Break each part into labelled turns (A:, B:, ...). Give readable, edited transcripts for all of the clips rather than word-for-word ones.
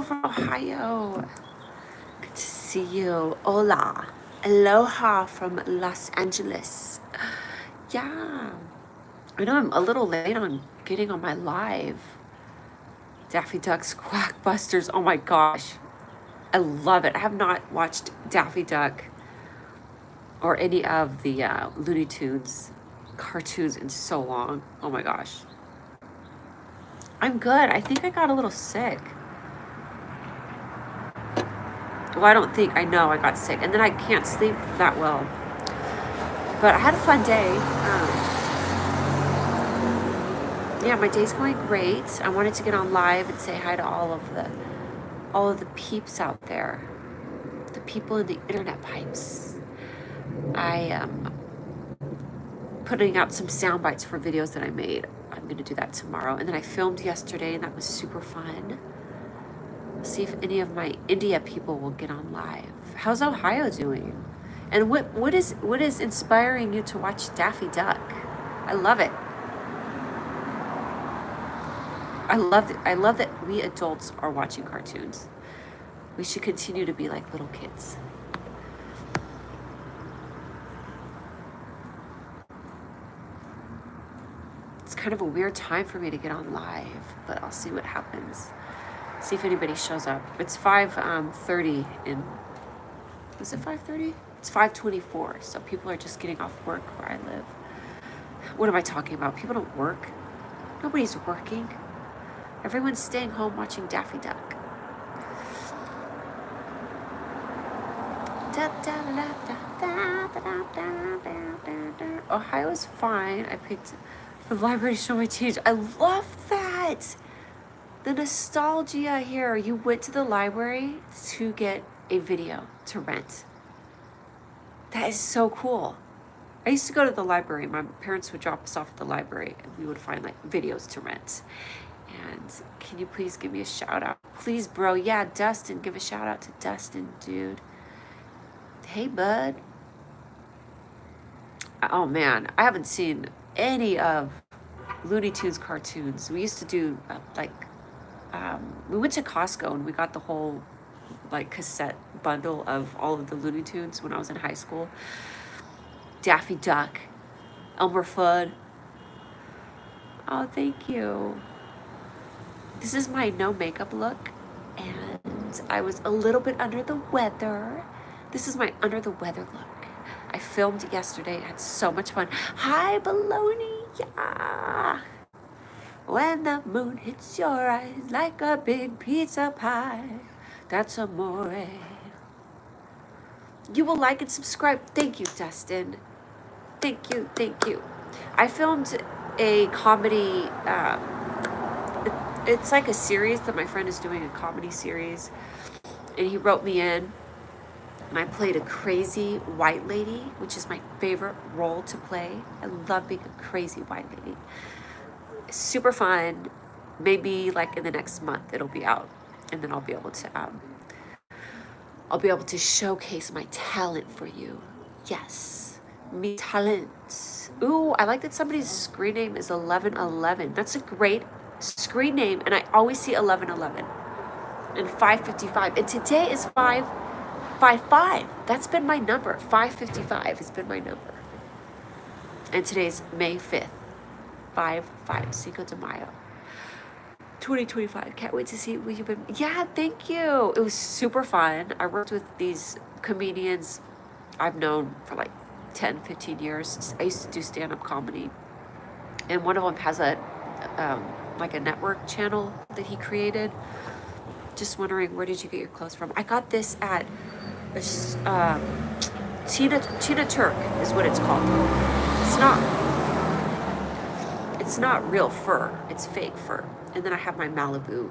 A: from Ohio. Good to see you. Hola. Aloha from Los Angeles. Yeah. I know I'm a little late on getting on my live. Daffy Duck's Quackbusters. Oh my gosh. I love it. I have not watched Daffy Duck or any of the Looney Tunes cartoons in so long. Oh my gosh. I'm good. I think I got a little sick. Well, I don't think, I know I got sick. And then I can't sleep that well. But I had a fun day. Yeah, my day's going great. I wanted to get on live and say hi to all of the peeps out there. The people in the internet pipes. I am putting out some sound bites for videos that I made. I'm going to do that tomorrow. And then I filmed yesterday, and that was super fun. See if any of my India people will get on live. How's Ohio doing? And what is inspiring you to watch Daffy Duck? I love it. I love that we adults are watching cartoons. We should continue to be like little kids. It's kind of a weird time for me to get on live, but I'll see what happens. See if anybody shows up. It's 5:30 in, is it 5:30? It's 5:24, so people are just getting off work where I live. What am I talking about? People don't work. Nobody's working. Everyone's staying home watching Daffy Duck. Ohio's fine. I picked the library to show my teenage. I love that. The nostalgia here. You went to the library to get a video to rent. That is so cool. I used to go to the library. My parents would drop us off at the library and we would find like videos to rent. And can you please give me a shout out? Please, bro. Yeah, Dustin. Give a shout out to Dustin, dude. Hey, bud. Oh man, I haven't seen any of Looney Tunes cartoons. We used to do we went to Costco and we got the whole like cassette bundle of all of the Looney Tunes when I was in high school. Daffy Duck, Elmer Fudd. Oh, thank you. This is my no makeup look, and I was a little bit under the weather. This is my under the weather look. I filmed yesterday. I had so much fun. Hi, Bologna. Yeah. When the moon hits your eyes like a big pizza pie, that's amore. You will like and subscribe. Thank you, Dustin. Thank you, thank you. I filmed a comedy, it's like a series that my friend is doing, a comedy series. And he wrote me in, and I played a crazy white lady, which is my favorite role to play. I love being a crazy white lady. Super fun. Maybe like in the next month it'll be out, and then I'll be able to showcase my talent for you. Yes, me talent. Ooh, I like that somebody's screen name is 1111. That's a great screen name, and I always see 1111 and 555, and today is 555. That's been my number. 555 has been my number, and today's May 5th. 5 Cinco de Mayo 2025. Can't wait to see what you've been. Yeah, thank you. It was super fun. I worked with these comedians I've known for like 10-15 years. I used to do stand-up comedy, and one of them has a like a network channel that he created. Just wondering, where did you get your clothes from? I got this at Tina Turk is what it's called. It's not real fur, it's fake fur. And then I have my Malibu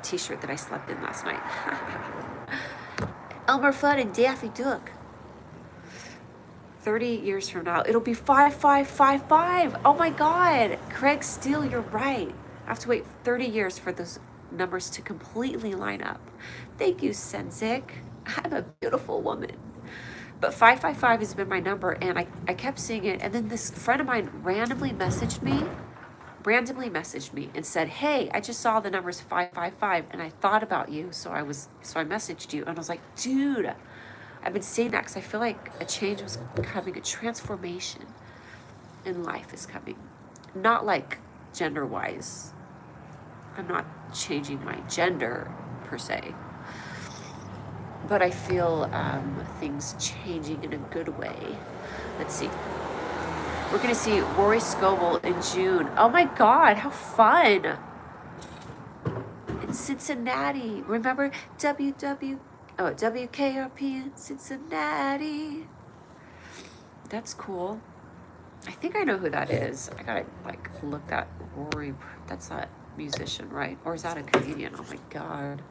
A: t-shirt that I slept in last night. Elmer Fudd and Daffy Duck. 30 years from now, it'll be 5555. Oh my God. Craig Steele, you're right. I have to wait 30 years for those numbers to completely line up. Thank you, Senzik. I'm a beautiful woman. But 555 has been my number, and I kept seeing it. And then this friend of mine randomly messaged me randomly messaged me and said, "Hey, I just saw the numbers 555 and I thought about you, so I messaged you." And I was like, "Dude, I've been saying that because I feel like a change was coming, a transformation in life is coming. Not like gender-wise. I'm not changing my gender per se, but I feel things changing in a good way." Let's see. We're going to see Rory Scovel in June. Oh my God, how fun. In Cincinnati. Remember WKRP in Cincinnati. That's cool. I think I know who that is. I gotta like look that Rory. That's that musician, right? Or is that a comedian? Oh my God.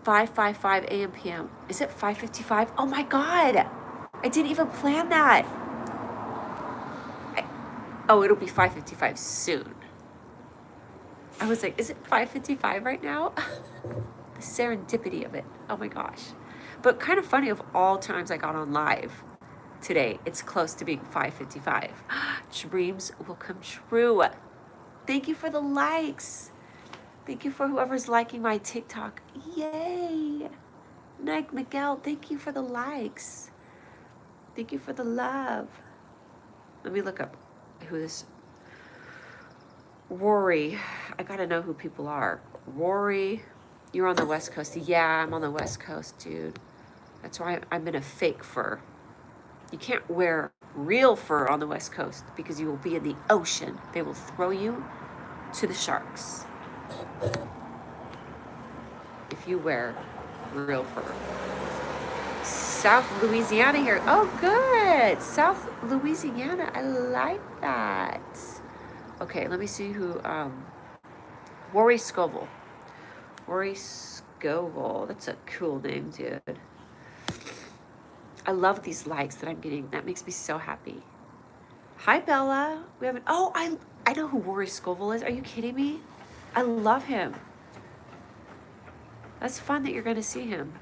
A: 5:55 a.m. p.m. Is it 5:55? Oh my God. I didn't even plan that. Oh, it'll be 5:55 soon. I was like, is it 5:55 right now? The serendipity of it. Oh my gosh. But kind of funny, of all times I got on live today, it's close to being 5:55. Dreams will come true. Thank you for the likes. Thank you for whoever's liking my TikTok. Yay. Nike Miguel, thank you for the likes. Thank you for the love. Let me look up who this Rory. I gotta know who people are. Rory, you're on the West Coast. Yeah, I'm on the West Coast, dude. That's why I'm in a fake fur. You can't wear real fur on the West Coast because you will be in the ocean. They will throw you to the sharks if you wear real fur. South Louisiana here. Oh, good. South Louisiana. I like that. Okay, let me see who. Rory Scovel. Rory Scovel. That's a cool name, dude. I love these likes that I'm getting. That makes me so happy. Hi, Bella. We haven't. Oh, I know who Rory Scovel is. Are you kidding me? I love him. That's fun that you're going to see him.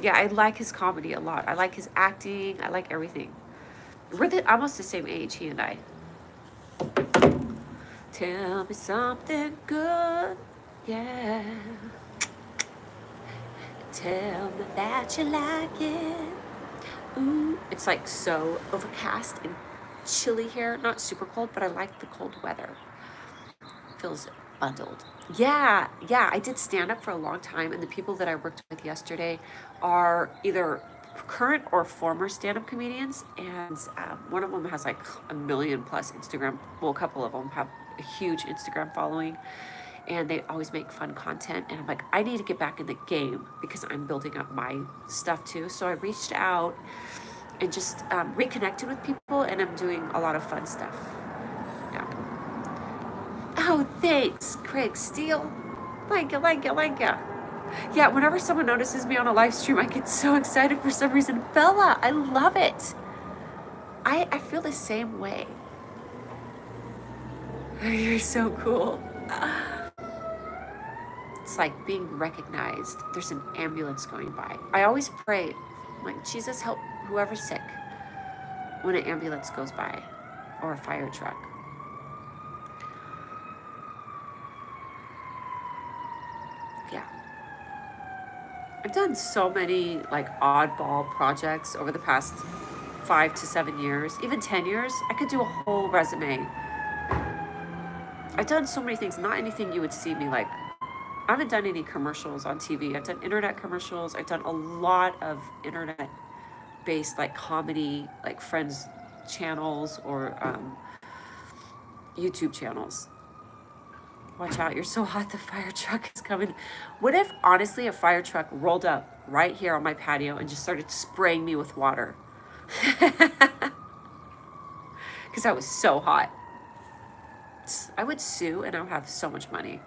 A: Yeah, I like his comedy a lot. I like his acting. I like everything. We're almost the same age, he and I. Tell me something good, yeah. Tell me that you like it. Ooh, it's like so overcast and chilly here. Not super cold, but I like the cold weather. Feels bundled. Yeah, I did stand up for a long time, and the people that I worked with yesterday are either current or former stand-up comedians, and one of them has like 1 million plus Instagram. Well, a couple of them have a huge Instagram following, and they always make fun content. And I'm like, I need to get back in the game because I'm building up my stuff too. So I reached out and just reconnected with people, and I'm doing a lot of fun stuff. Yeah. Oh, thanks, Craig Steele. Like ya. Yeah, whenever someone notices me on a live stream, I get so excited for some reason. Bella, I love it. I feel the same way. You're so cool. It's like being recognized. There's an ambulance going by. I always pray, like, Jesus, help whoever's sick when an ambulance goes by or a fire truck. Yeah. I've done so many like oddball projects over the past 5 to 7 years, even 10 years. I could do a whole resume. I've done so many things, not anything you would see me like. I haven't done any commercials on TV. I've done internet commercials. I've done a lot of internet-based like comedy, like Friends channels or YouTube channels. Watch out, you're so hot, the fire truck is coming. What if, honestly, a fire truck rolled up right here on my patio and just started spraying me with water? Because I was so hot. I would sue and I would have so much money.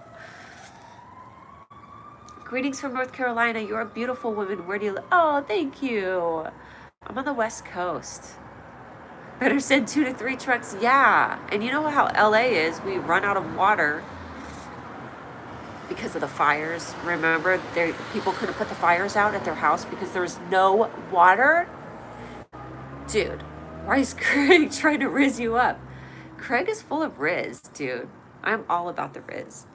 A: Greetings from North Carolina. You're a beautiful woman. Where do you live? Oh, thank you. I'm on the West Coast. Better send 2 to 3 trucks. Yeah. And you know how LA is. We run out of water because of the fires. Remember, people couldn't put the fires out at their house because there was no water? Dude, why is Craig trying to rizz you up? Craig is full of Riz, dude. I'm all about the Riz.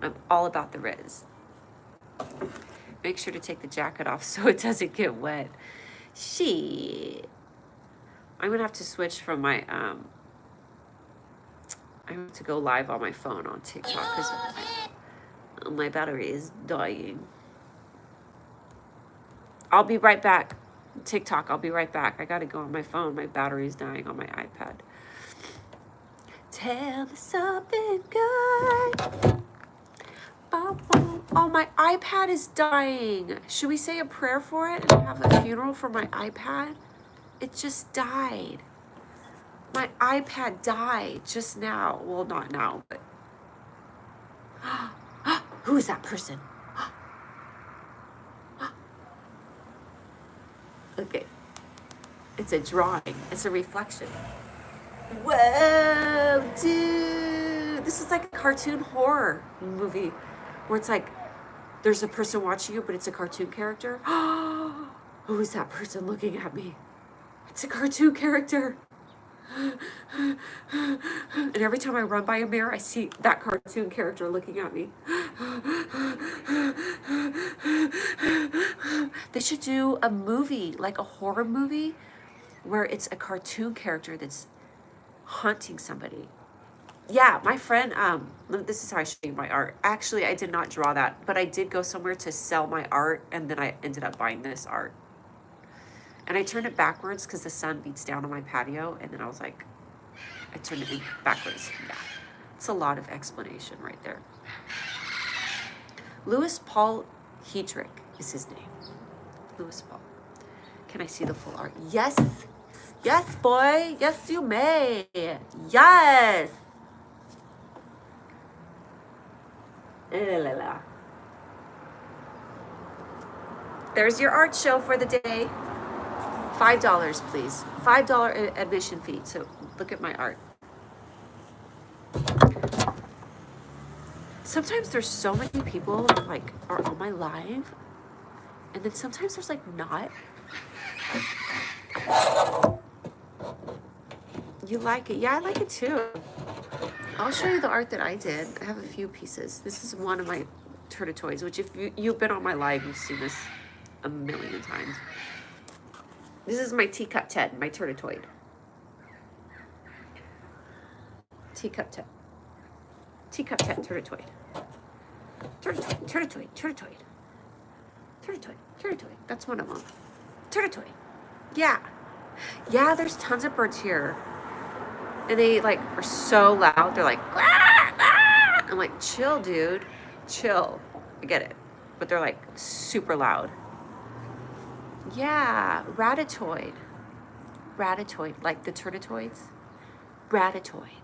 A: I'm all about the Riz. Make sure to take the jacket off so it doesn't get wet. Shit. I'm gonna have to switch from my I have to go live on my phone on TikTok because my battery is dying. I'll be right back. TikTok, I'll be right back. I gotta go on my phone. My battery's dying on my iPad. Tell me something good. Oh, my iPad is dying. Should we say a prayer for it and have a funeral for my iPad? It just died. My iPad died just now. Well, not now, but... Who is that person? Okay. It's a drawing. It's a reflection. Whoa, dude. This is like a cartoon horror movie where it's like there's a person watching you, but it's a cartoon character. Who is that person looking at me? It's a cartoon character. And every time I run by a mirror, I see that cartoon character looking at me. They should do a movie, like a horror movie, where it's a cartoon character that's haunting somebody. Yeah, my friend, this is how I show you my art. Actually, I did not draw that, but I did go somewhere to sell my art, and then I ended up buying this art. And I turned it backwards because the sun beats down on my patio, and then I was like, I turned it backwards. Yeah, it's a lot of explanation right there. Louis Paul Heydrich is his name. Louis Paul. Can I see the full art? Yes. Yes, boy. Yes, you may. Yes. There's your art show for the day. $5, please. $5 admission fee. So look at my art. Sometimes there's so many people like are on my live, and then sometimes there's like not. You like it? Yeah, I like it too. I'll show you the art that I did. I have a few pieces. This is one of my Turtotoids, which if you've been on my live, you've seen this a million times. This is my teacup Ted, my Turtotoid. Teacup Ted. Teacup Ted, Turtotoid. Turtotoid. That's one of them. Turtotoid. Yeah. Yeah, there's tons of birds here. And they like are so loud. They're like, "Quack, quack." I'm like, chill, dude. Chill. I get it. But they're like super loud. Yeah, Ratatoid. Ratatoid, like the Turtotoids. Ratatoid.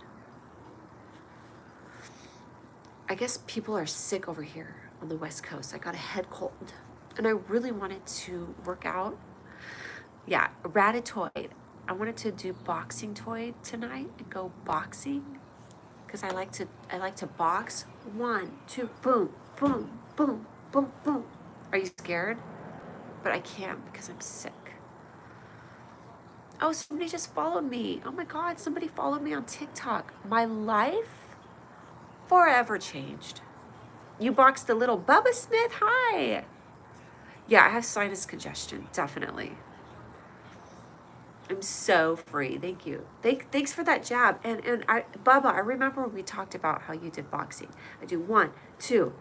A: I guess people are sick over here on the West Coast. I got a head cold. And I really wanted to work out. Yeah, Ratatoid. I wanted to do boxing toy tonight and go boxing. Because I like to box. 1, 2, boom, boom, boom, boom, boom. Are you scared? But I can't because I'm sick. Oh, somebody just followed me. Oh my God, somebody followed me on TikTok. My life forever changed. You boxed a little Bubba Smith. Hi. Yeah, I have sinus congestion, definitely. I'm so free. Thank you. Thanks for that jab. And Bubba, I remember we talked about how you did boxing. I do 1, 2,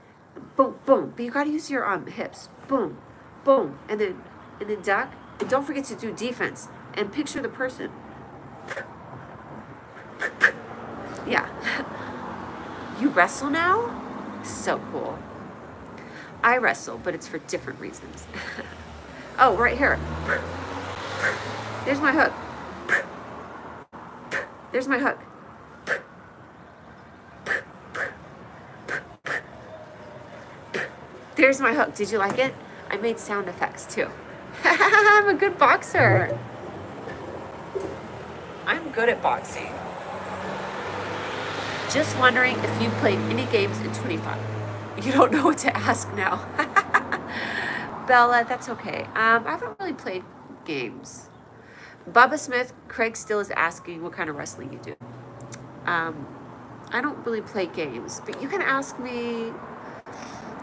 A: boom, boom. But you got to use your hips. Boom, boom, and then duck. And don't forget to do defense. And picture the person. Yeah. You wrestle now? So cool. I wrestle, but it's for different reasons. Oh, right here. There's my hook. There's my hook. There's my hook. Did you like it? I made sound effects too. I'm a good boxer. I'm good at boxing. Just wondering if you played any games in 25. You don't know what to ask now. Bella, that's okay. I haven't really played games. Bubba Smith, Craig still is asking what kind of wrestling you do. Um, I don't really play games, but you can ask me,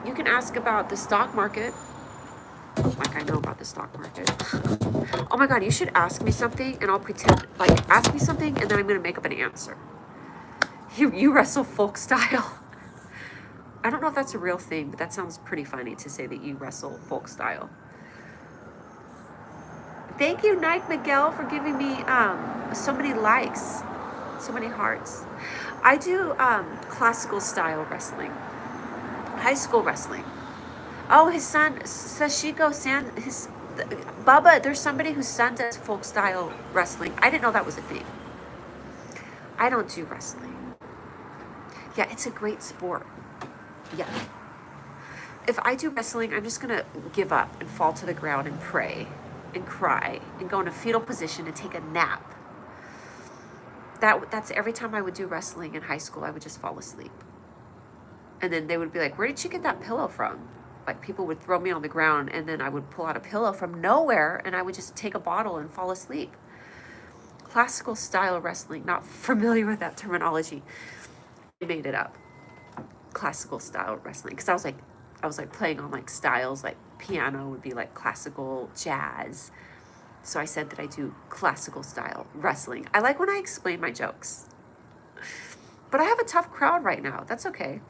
A: you can ask about the stock market, like I know about the stock market. Oh my God, you should ask me something and I'll pretend, like ask me something and then I'm gonna make up an answer. You wrestle folk style. I don't know if that's a real thing, but that sounds pretty funny to say that you wrestle folk style. Thank you, Nike Miguel, for giving me so many likes, so many hearts. I do classical style wrestling, high school wrestling. Oh, his son, Sashiko San, Bubba, there's somebody whose son does folk style wrestling. I didn't know that was a thing. I don't do wrestling. Yeah, it's a great sport. Yeah. If I do wrestling, I'm just gonna give up and fall to the ground and pray and cry and go in a fetal position and take a nap. That's every time I would do wrestling in high school, I would just fall asleep. And then they would be like, where did you get that pillow from? Like people would throw me on the ground and then I would pull out a pillow from nowhere and I would just take a bottle and fall asleep. Classical style wrestling, not familiar with that terminology. I made it up. Classical style wrestling. Because I was like playing on like styles, like piano would be like classical, jazz. So I said that I do classical style wrestling. I like when I explain my jokes. But I have a tough crowd right now. That's okay.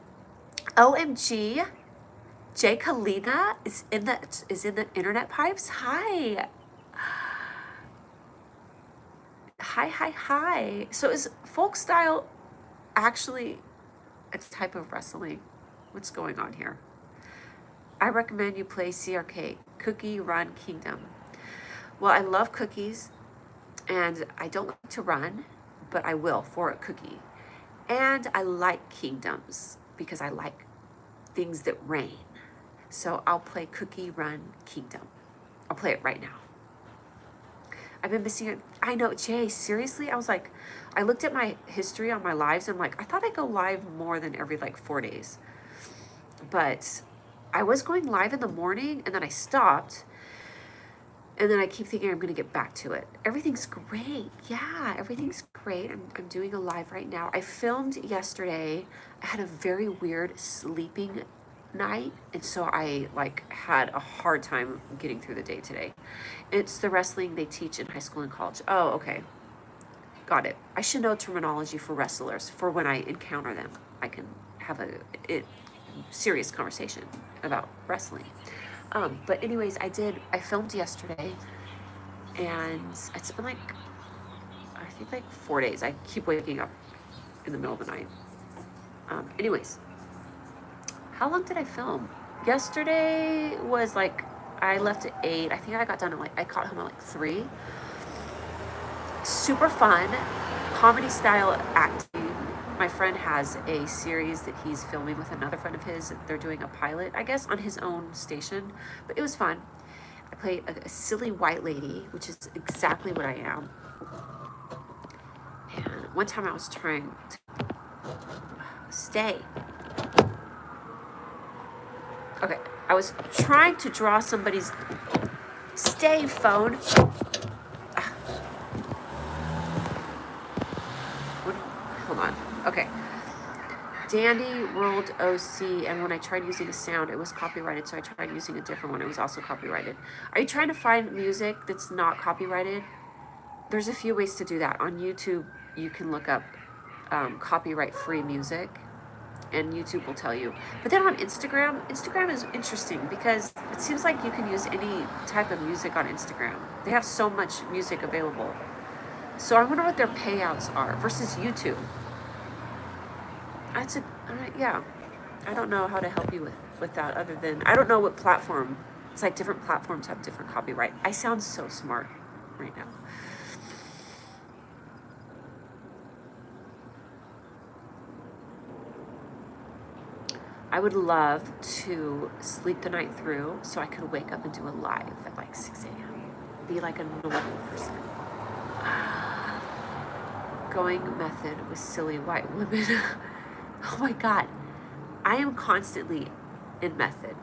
A: OMG. Jay Kalina is in the internet pipes. Hi. Hi. So is folk style actually a type of wrestling? What's going on here? I recommend you play CRK, Cookie Run Kingdom. Well, I love cookies and I don't like to run, but I will for a cookie. And I like kingdoms because I like things that reign. So I'll play Cookie Run Kingdom. I'll play it right now. I've been missing it. I know, Jay, seriously? I looked at my history on my lives and I'm like, I thought I go live more than every like 4 days. But I was going live in the morning and then I stopped. And then I keep thinking I'm going to get back to it. Everything's great. Yeah, everything's great. I'm doing a live right now. I filmed yesterday. I had a very weird sleeping night. And so I had a hard time getting through the day today. It's the wrestling they teach in high school and college. Oh, okay. Got it. I should know terminology for wrestlers for when I encounter them. I can have a serious conversation about wrestling. But anyways, I filmed yesterday and it's been I think 4 days. I keep waking up in the middle of the night. Anyways, how long did I film? Yesterday was I left at 8. I think I got done I caught home at 3. Super fun, comedy style acting. My friend has a series that he's filming with another friend of his. They're doing a pilot, I guess, on his own station. But it was fun. I played a silly white lady, which is exactly what I am. And one time I was trying to stay. Okay, I was trying to draw somebody's stay phone. Hold on. Okay. Dandy World OC, and when I tried using a sound, it was copyrighted, so I tried using a different one. It was also copyrighted. Are you trying to find music that's not copyrighted? There's a few ways to do that. On YouTube, you can look up copyright-free music, and YouTube will tell you. But then on Instagram is interesting because it seems like you can use any type of music on Instagram. They have so much music available. So I wonder what their payouts are versus YouTube. Yeah. I don't know how to help you with that other than, I don't know what platform. It's like different platforms have different copyright. I sound so smart right now. I would love to sleep the night through so I could wake up and do a live at 6 a.m. Be like a normal person. Going method with silly white women. Oh my God. I am constantly in method.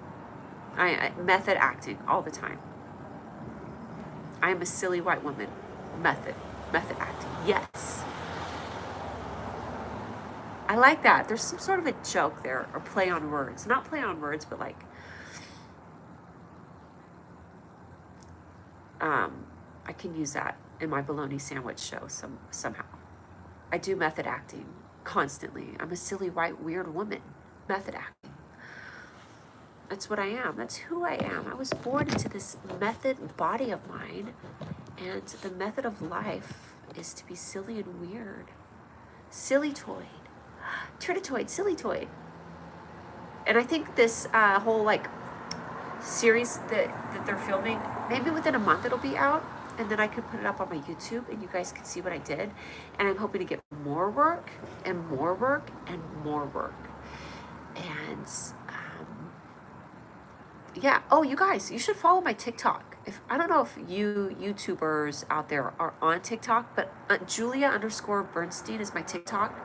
A: I method acting all the time. I am a silly white woman. Method acting. Yes. I like that. There's some sort of a joke there, or play on words. Not play on words, but like, I can use that in my bologna sandwich show somehow. I do method acting constantly. I'm a silly, white, weird woman. Method acting. That's what I am. That's who I am. I was born into this method body of mine, and the method of life is to be silly and weird. Silly toid. Trinitoid, silly toid. And I think this whole like series that they're filming, maybe within a month it'll be out, and then I could put it up on my YouTube and you guys can see what I did. And I'm hoping to get more work and more work and more work. And yeah. Oh, you guys, you should follow my TikTok. I don't know if you YouTubers out there are on TikTok, but Julia_Bernstein is my TikTok.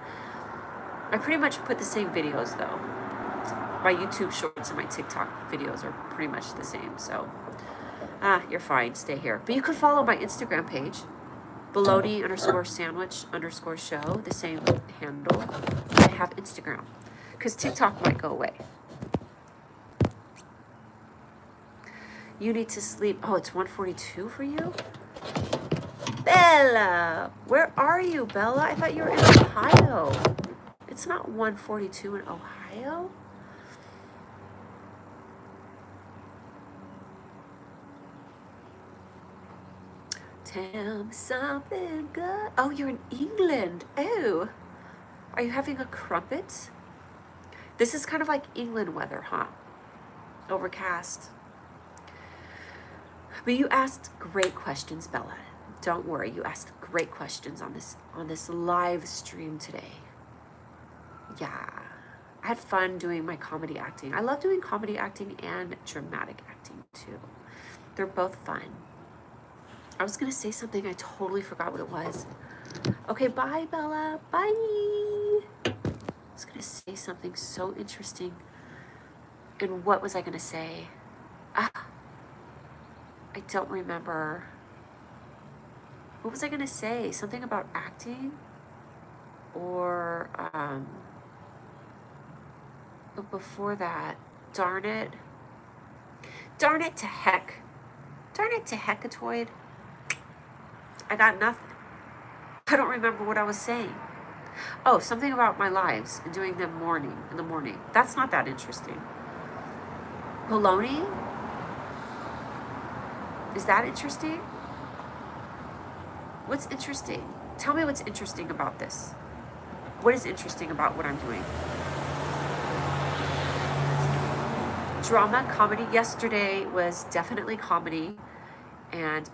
A: I pretty much put the same videos though. My YouTube shorts and my TikTok videos are pretty much the same. So, you're fine. Stay here. But you can follow my Instagram page, Bologna_sandwich_show, the same handle. I have Instagram because TikTok might go away. You need to sleep. Oh, it's 1:42 for you? Bella! Where are you, Bella? I thought you were in Ohio. It's not 1:42 in Ohio? Tell me something good. Oh, you're in England. Oh. Are you having a crumpet? This is kind of like England weather, huh? Overcast. But you asked great questions, Bella. Don't worry, you asked great questions on this live stream today. Yeah. I had fun doing my comedy acting. I love doing comedy acting and dramatic acting too. They're both fun. I was gonna say something, I totally forgot what it was. Okay, bye, Bella. Bye. I was gonna say something so interesting. And what was I gonna say? I don't remember. What was I gonna say? Something about acting? Or, but before that, darn it. Darn it to heck. Darn it to heckatoid. I got nothing. I don't remember what I was saying. Oh, something about my lives and doing them in the morning. That's not that interesting. Bologna? Is that interesting? What's interesting? Tell me what's interesting about this. What is interesting about what I'm doing? Drama, comedy. Yesterday was definitely comedy,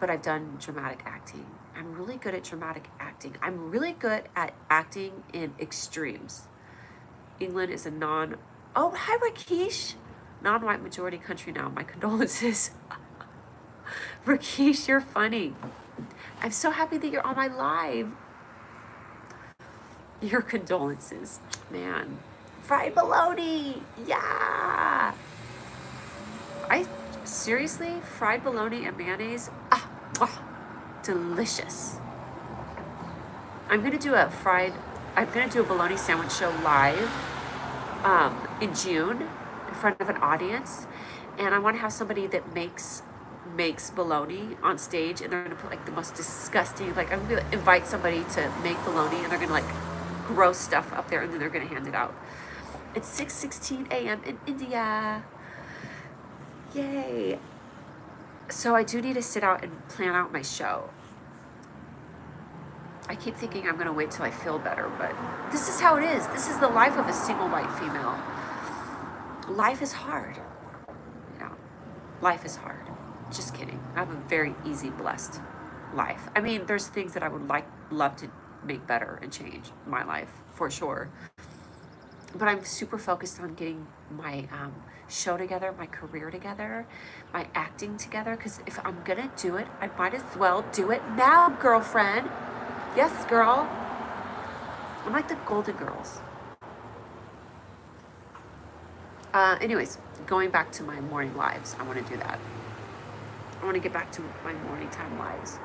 A: but I've done dramatic acting. I'm really good at dramatic acting. I'm really good at acting in extremes. England is oh, hi Rakesh. Non-white majority country now. My condolences. Rakesh, you're funny. I'm so happy that you're on my live. Your condolences, man. Fried bologna, yeah. Seriously, fried bologna and mayonnaise, delicious. I'm gonna do a bologna sandwich show live in June in front of an audience, and I want to have somebody that makes bologna on stage, and they're gonna put like the most disgusting, like I'm gonna invite somebody to make bologna, and they're gonna like gross stuff up there, and then they're gonna hand it out. It's 6:16 a.m. in India. Yay. So I do need to sit out and plan out my show. I keep thinking I'm gonna wait till I feel better, but this is how it is. This is the life of a single white female. Life is hard. You know, life is hard. Just kidding. I have a very easy, blessed life. I mean, there's things that I would love to make better and change in my life, for sure. But I'm super focused on getting my show together, my career together, my acting together, because if I'm gonna do it, I might as well do it now, girlfriend. Yes, girl. I'm like the Golden Girls. Anyways, going back to my morning lives, I want to do that. I want to get back to my morning time lives,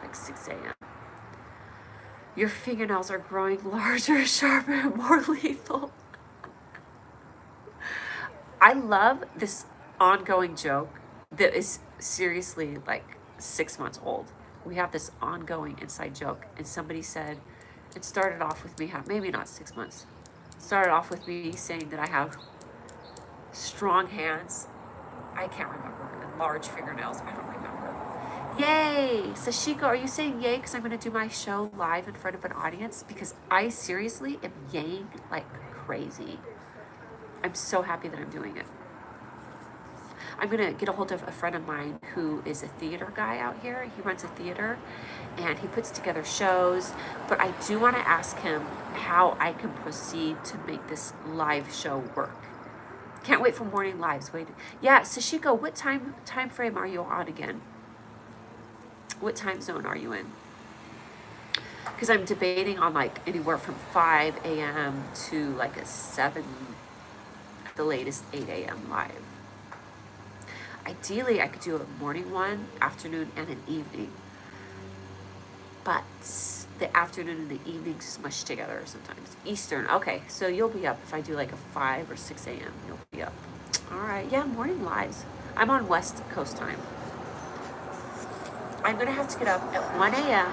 A: like 6 a.m. Your fingernails are growing larger, sharper, and more lethal. I love this ongoing joke that is seriously like 6 months old. We have this ongoing inside joke, and somebody said, it started off with me, maybe not 6 months, it started off with me saying that I have strong hands. I can't remember. And large fingernails. I don't remember. Yay! Sashiko, are you saying yay because I'm going to do my show live in front of an audience? Because I seriously am yaying like crazy. I'm so happy that I'm doing it. I'm going to get a hold of a friend of mine who is a theater guy out here. He runs a theater and he puts together shows. But I do want to ask him how I can proceed to make this live show work. Can't wait for morning lives. Wait, yeah, Sashiko, what time frame are you on again? What time zone are you in? Because I'm debating on like anywhere from 5 a.m. to like a 7, the latest 8 a.m. live. Ideally, I could do a morning one, afternoon, and an evening. But the afternoon and the evening smushed together sometimes. Eastern, okay, so you'll be up if I do like a 5 or 6 a.m. You'll be up. All right, yeah, morning lives. I'm on West Coast time. I'm gonna have to get up at 1 a.m.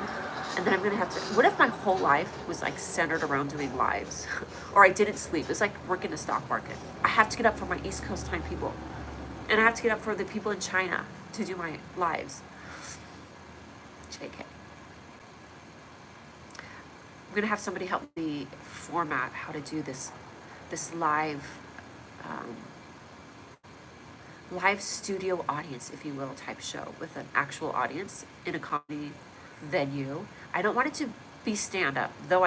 A: and then I'm gonna have to, what if my whole life was like centered around doing lives? Or I didn't sleep, it's like working the stock market. I have to get up for my East Coast time people. And I have to get up for the people in China to do my lives. JK. I'm gonna have somebody help me format how to do this live studio audience, if you will, type show with an actual audience in a comedy venue. I don't want it to be stand-up, though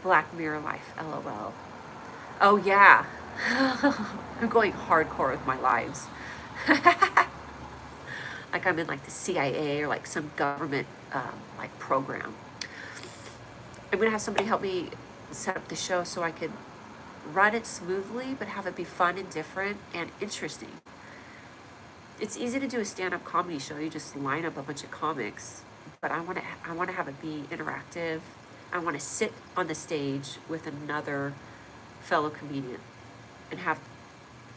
A: Black Mirror life, LOL. Oh yeah, I'm going hardcore with my lives. Like I'm in like the CIA or like some government like program. I'm gonna have somebody help me set up the show so I could run it smoothly, but have it be fun and different and interesting. It's easy to do a stand-up comedy show. You just line up a bunch of comics, but I want to have it be interactive. I want to sit on the stage with another fellow comedian and have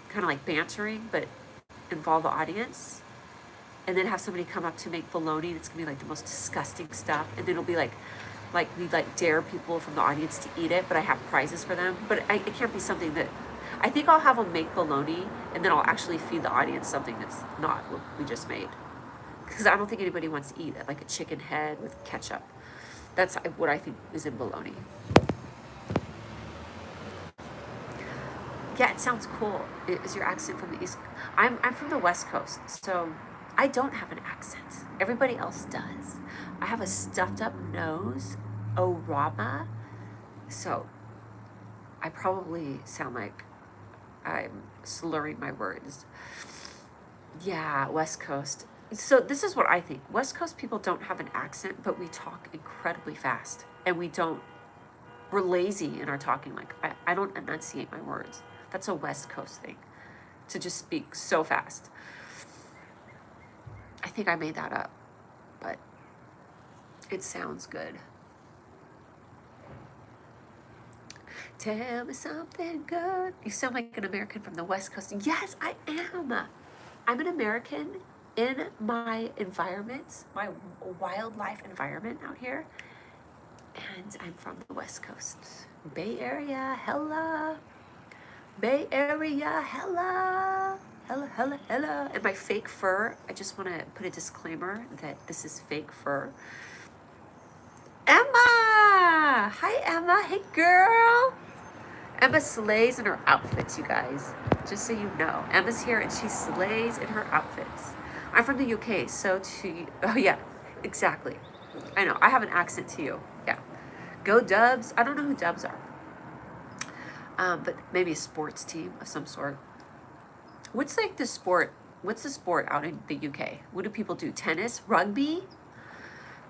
A: kind of like bantering, but involve the audience. And then have somebody come up to make bologna. It's gonna be like the most disgusting stuff, and then it'll be like we like dare people from the audience to eat it, but I have prizes for them. But it can't be something that, I think I'll have them make bologna and then I'll actually feed the audience something that's not what we just made. Because I don't think anybody wants to eat it, like a chicken head with ketchup. That's what I think is in bologna. Yeah, it sounds cool. Is your accent from the East? I'm from the West Coast, so I don't have an accent. Everybody else does. I have a stuffed up nose, orama, so I probably sound like I'm slurring my words. Yeah, West Coast. So this is what I think. West Coast people don't have an accent, but we talk incredibly fast. And we're lazy in our talking. Like, I don't enunciate my words. That's a West Coast thing, to just speak so fast. I think I made that up, but it sounds good. Tell me something good. You sound like an American from the West Coast. Yes, I am. I'm an American in my environment, my wildlife environment out here. And I'm from the West Coast. Bay Area, hella. Bay Area, hella. Hella, hella, hella. And my fake fur, I just want to put a disclaimer that this is fake fur. Emma! Hi, Emma. Hey, girl. Emma slays in her outfits, you guys. Just so you know. Emma's here and she slays in her outfits. I'm from the UK, so oh yeah, exactly. I know, I have an accent to you. Yeah. Go Dubs. I don't know who Dubs are. But maybe a sports team of some sort. What's the sport out in the UK? What do people do? Tennis? Rugby?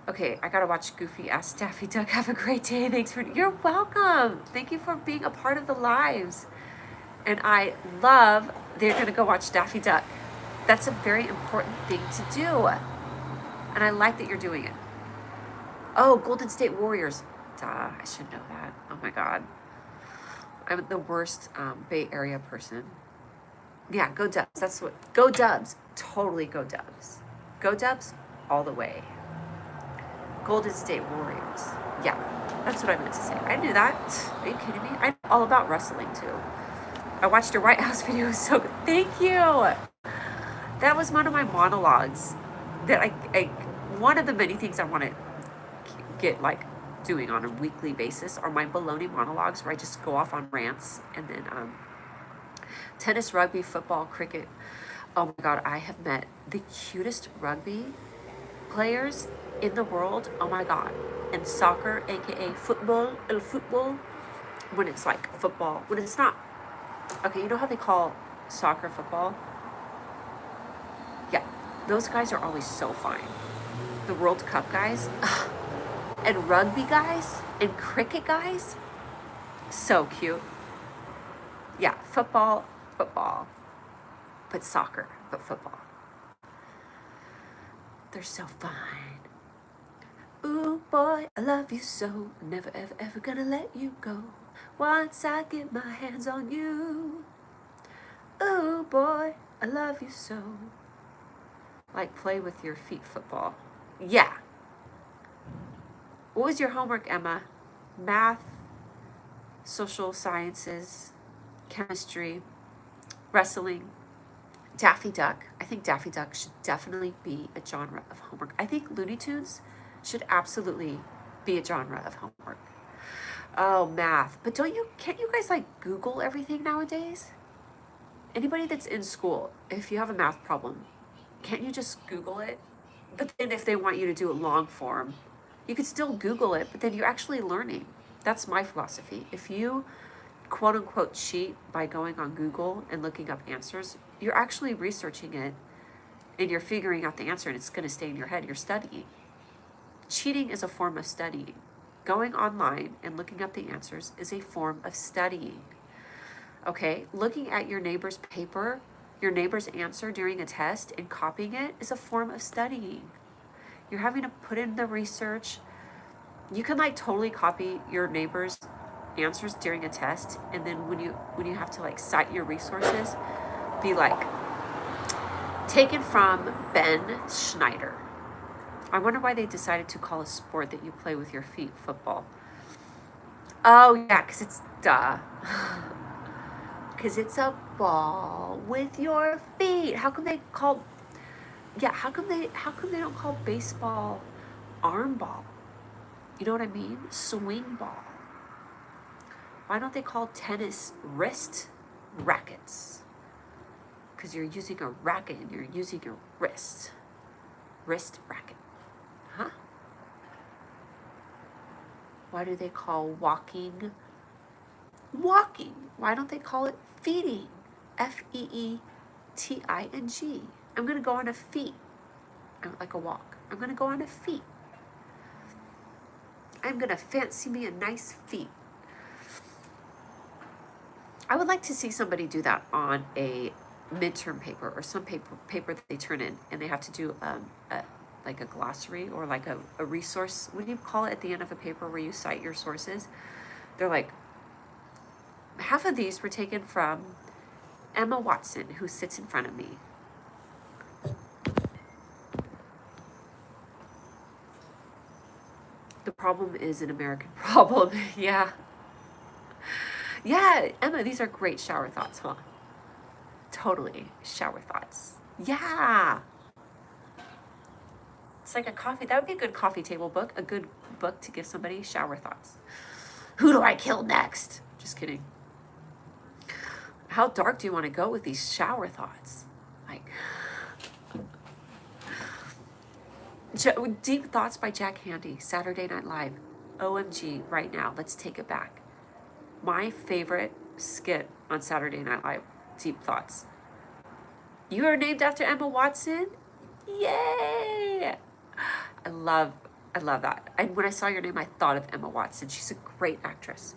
A: Okay, I gotta watch Goofy Ask Daffy Duck. Have a great day. Thanks for, you're welcome. Thank you for being a part of the lives. And I love, they're gonna go watch Daffy Duck. That's a very important thing to do. And I like that you're doing it. Oh, Golden State Warriors. Duh, I should know that. Oh my God. I'm the worst Bay Area person. Yeah, go Dubs. That's what. Go Dubs. Totally go Dubs. Go Dubs all the way. Golden State Warriors. Yeah, that's what I meant to say. I knew that. Are you kidding me? I'm all about wrestling too. I watched your White House video. It was so good. Thank you. That was one of my monologues. That I one of the many things I want to get like doing on a weekly basis are my baloney monologues where I just go off on rants, and then tennis, rugby, football, cricket. Oh my God, I have met the cutest rugby players in the world. Oh my God. And soccer, aka football, el football, when it's like football, when it's not. Okay, you know how they call soccer football? Yeah, those guys are always so fine. The World Cup guys, and rugby guys, and cricket guys, so cute. Yeah, football, but soccer, but football. They're so fine. Ooh boy, I love you so, never ever ever gonna let you go. Once I get my hands on you. Ooh boy, I love you so. Like play with your feet football. Yeah. What was your homework, Emma? Math, social sciences, chemistry, wrestling, Daffy Duck. I think Daffy Duck should definitely be a genre of homework. I think Looney Tunes should absolutely be a genre of homework. Oh, math. But can't you guys like Google everything nowadays? Anybody that's in school, if you have a math problem, can't you just Google it? But then if they want you to do it long form, you could still Google it, but then you're actually learning. That's my philosophy. If you quote unquote cheat by going on Google and looking up answers, you're actually researching it and you're figuring out the answer, and it's going to stay in your head. You're studying. Cheating is a form of studying. Going online and looking up the answers is a form of studying. Okay, looking at your neighbor's paper, your neighbor's answer during a test and copying it is a form of studying. You're having to put in the research. You can like totally copy your neighbor's answers during a test, and then when you have to like cite your resources, be like taken from Ben Schneider. I wonder why they decided to call a sport that you play with your feet football. Oh yeah, because it's because it's a ball with your feet. How come they don't call baseball arm ball? You know what I mean? Swing ball. Why don't they call tennis wrist rackets? Because you're using a racket and you're using your wrist. Wrist racket. Huh? Why do they call walking? Why don't they call it feeding? Feeting. I'm going to go on a feet. Like a walk. I'm going to go on a feet. I'm going to fancy me a nice feet. I would like to see somebody do that on a midterm paper or some paper that they turn in, and they have to do like a glossary or like a resource. What do you call it at the end of a paper where you cite your sources? They're like, half of these were taken from Emma Watson, who sits in front of me. The problem is an American problem. Yeah. Yeah, Emma, these are great shower thoughts, huh? Totally. Shower thoughts. Yeah. It's like a coffee. That would be a good coffee table book. A good book to give somebody. Shower thoughts. Who do I kill next? Just kidding. How dark do you want to go with these shower thoughts? Like, Deep Thoughts by Jack Handy, Saturday Night Live. OMG, right now. Let's take it back. My favorite skit on Saturday Night Live, Deep Thoughts. You are named after Emma Watson? Yay! I love that. And when I saw your name, I thought of Emma Watson. She's a great actress.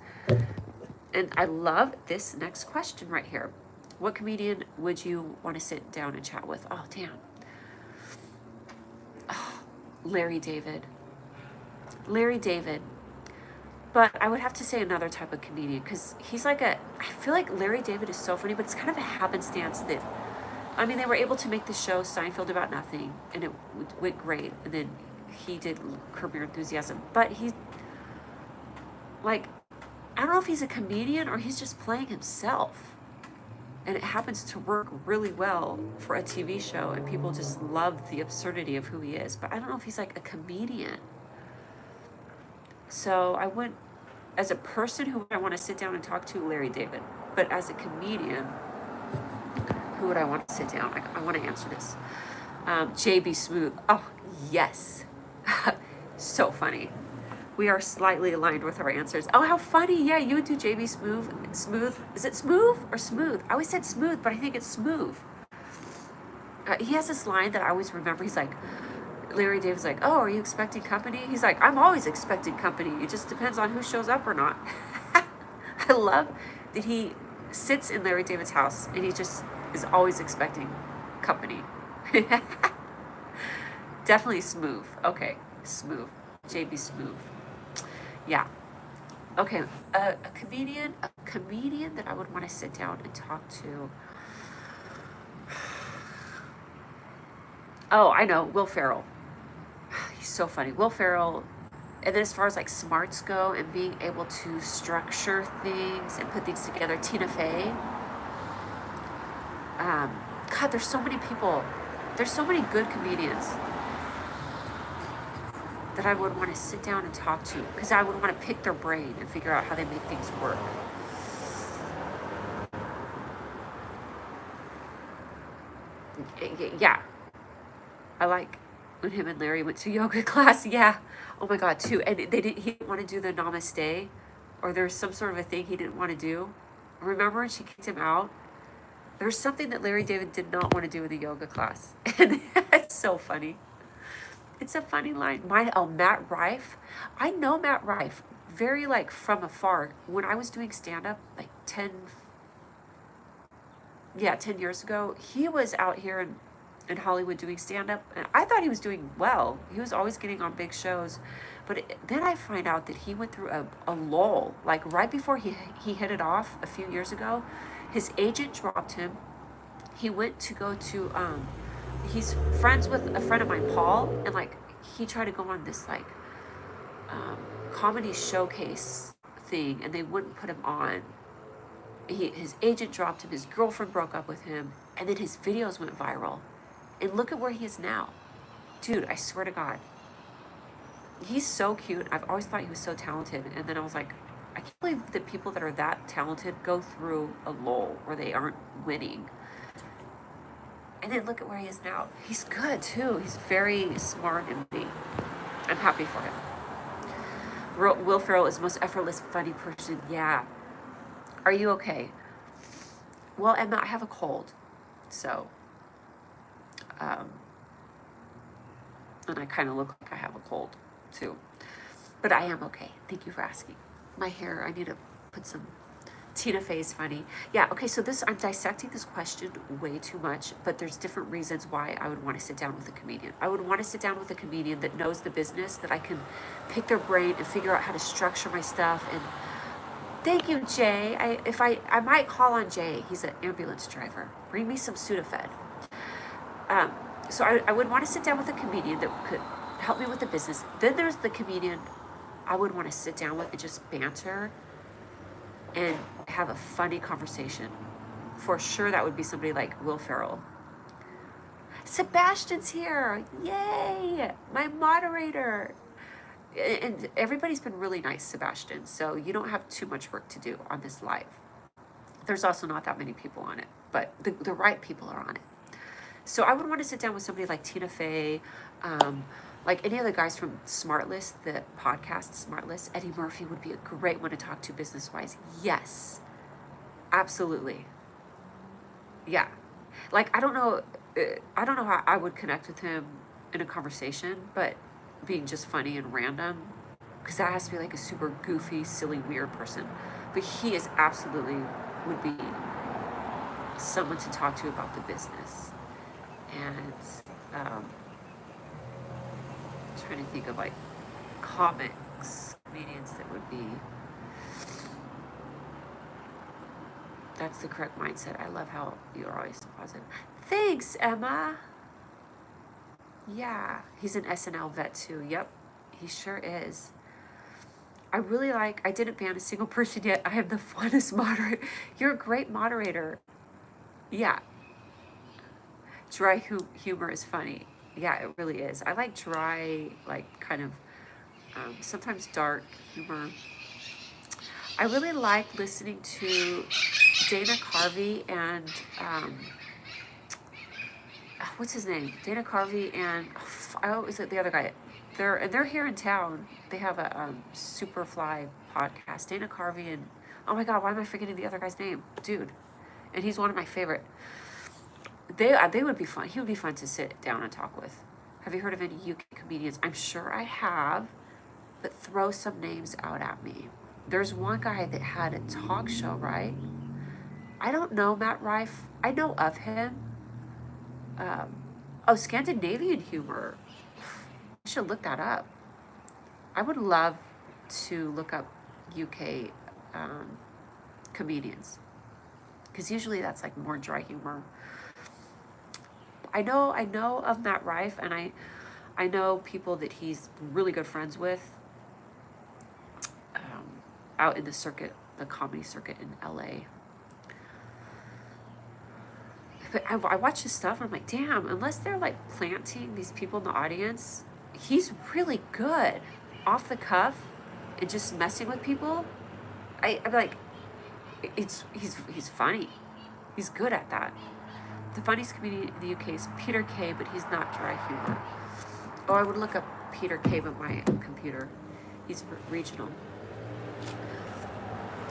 A: And I love this next question right here. What comedian would you want to sit down and chat with? Oh, damn. Oh, Larry David. Larry David. But I would have to say another type of comedian because he's like I feel like Larry David is so funny, but it's kind of a happenstance that, I mean, they were able to make the show Seinfeld About Nothing and it went great. And then he did Curb Your Enthusiasm. But he, like, I don't know if he's a comedian or he's just playing himself. And it happens to work really well for a TV show and people just love the absurdity of who he is. But I don't know if he's like a comedian. So I wouldn't, as a person who I want to sit down and talk to, Larry David. But as a comedian, who would I want to sit down? I want to answer this. JB Smooth. Oh, yes. So funny. We are slightly aligned with our answers. Oh, how funny. Yeah, you would do JB Smooth. Smooth. Is it smooth or smooth? I always said smooth, but I think it's smooth. He has this line that I always remember. He's like, Larry David's like, oh, are you expecting company? He's like, I'm always expecting company. It just depends on who shows up or not. I love that he sits in Larry David's house and he just is always expecting company. Definitely smooth. Okay, smooth. JB Smooth. Yeah. Okay, a comedian that I would want to sit down and talk to. Oh, I know, Will Ferrell. He's so funny. Will Ferrell. And then as far as like smarts go and being able to structure things and put things together, Tina Fey. God, there's so many people. There's so many good comedians that I would want to sit down and talk to because I would want to pick their brain and figure out how they make things work. Yeah. I like when him and Larry went to yoga class. Yeah. Oh my God, too. And he didn't want to do the namaste, or there's some sort of a thing he didn't want to do. Remember when she kicked him out? There's something that Larry David did not want to do in the yoga class. And it's so funny. It's a funny line. Matt Rife. I know Matt Rife very like from afar. When I was doing stand-up like 10 years ago, he was out here in Hollywood doing stand-up, and I thought he was doing well. He was always getting on big shows, but then I find out that he went through a lull, like right before he hit it off a few years ago. His agent dropped him. He went to go to, he's friends with a friend of mine, Paul, and like he tried to go on this like comedy showcase thing, and they wouldn't put him on. His agent dropped him, his girlfriend broke up with him, and then his videos went viral. And look at where he is now. Dude, I swear to God. He's so cute. I've always thought he was so talented. And then I was like, I can't believe that people that are that talented go through a lull where they aren't winning. And then look at where he is now. He's good too. He's very smart and witty. I'm happy for him. Will Ferrell is the most effortless, funny person. Yeah. Are you okay? Well, Emma, I have a cold. So, and I kind of look like I have a cold too. But I am okay. Thank you for asking. My hair, I need to put some. Tina Fey's funny. Yeah, okay, so I'm dissecting this question way too much, but there's different reasons why I would want to sit down with a comedian. I would want to sit down with a comedian that knows the business, that I can pick their brain and figure out how to structure my stuff. And thank you, Jay. I might call on Jay. He's an ambulance driver. Bring me some Sudafed. So I would want to sit down with a comedian that could help me with the business. Then there's the comedian I would want to sit down with and just banter and have a funny conversation. For sure, that would be somebody like Will Ferrell. Sebastian's here. Yay! My moderator. And everybody's been really nice, Sebastian. So you don't have too much work to do on this live. There's also not that many people on it, but the right people are on it. So I would want to sit down with somebody like Tina Fey, like any of the guys from Smartlist, the podcast Smartlist. Eddie Murphy would be a great one to talk to business-wise. Yes, absolutely. Yeah, like I don't know how I would connect with him in a conversation, but being just funny and random, because that has to be like a super goofy, silly, weird person. But he is absolutely would be someone to talk to about the business. And trying to think of like comics comedians that would be. That's the correct mindset. I love how you're always positive. Thanks, Emma. Yeah, he's an SNL vet too. Yep, he sure is. I really like, I didn't ban a single person yet. I am the funnest moderator. You're a great moderator. Yeah, dry humor is funny. Yeah, it really is. I like dry, like kind of sometimes dark humor. I really like listening to Dana Carvey and what's his name? Dana Carvey and I always the other guy. They're here in town. They have a Superfly podcast. Dana Carvey and oh my god, why am I forgetting the other guy's name? Dude, and he's one of my favorite. They would be fun. He would be fun to sit down and talk with. Have you heard of any UK comedians? I'm sure I have, but throw some names out at me. There's one guy that had a talk show, right? I don't know Matt Rife. I know of him. Oh, Scandinavian humor. I should look that up. I would love to look up UK comedians, because usually that's like more dry humor. I know of Matt Rife, and I know people that he's really good friends with out in the circuit, the comedy circuit in LA. But I watch his stuff and I'm like, damn, unless they're like planting these people in the audience, he's really good off the cuff and just messing with people. I'm like, he's funny. He's good at that. The funniest comedian in the UK is Peter Kay, but he's not dry humor. Oh, I would look up Peter Kay on my computer. He's regional.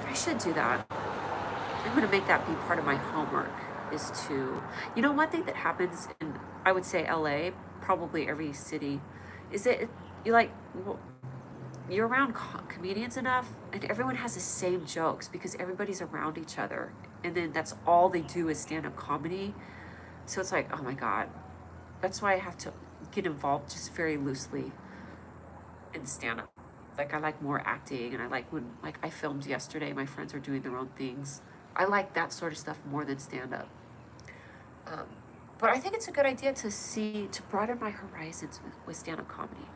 A: I should do that. I'm gonna make that be part of my homework, is to, you know, one thing that happens in, I would say LA, probably every city, is that you like, well, you're around comedians enough and everyone has the same jokes because everybody's around each other. And then that's all they do is stand-up comedy. So it's like, oh my God. That's why I have to get involved just very loosely in stand-up. Like I like more acting, and I like when, like I filmed yesterday, my friends are doing their own things. I like that sort of stuff more than stand-up. But I think it's a good idea to broaden my horizons with stand-up comedy.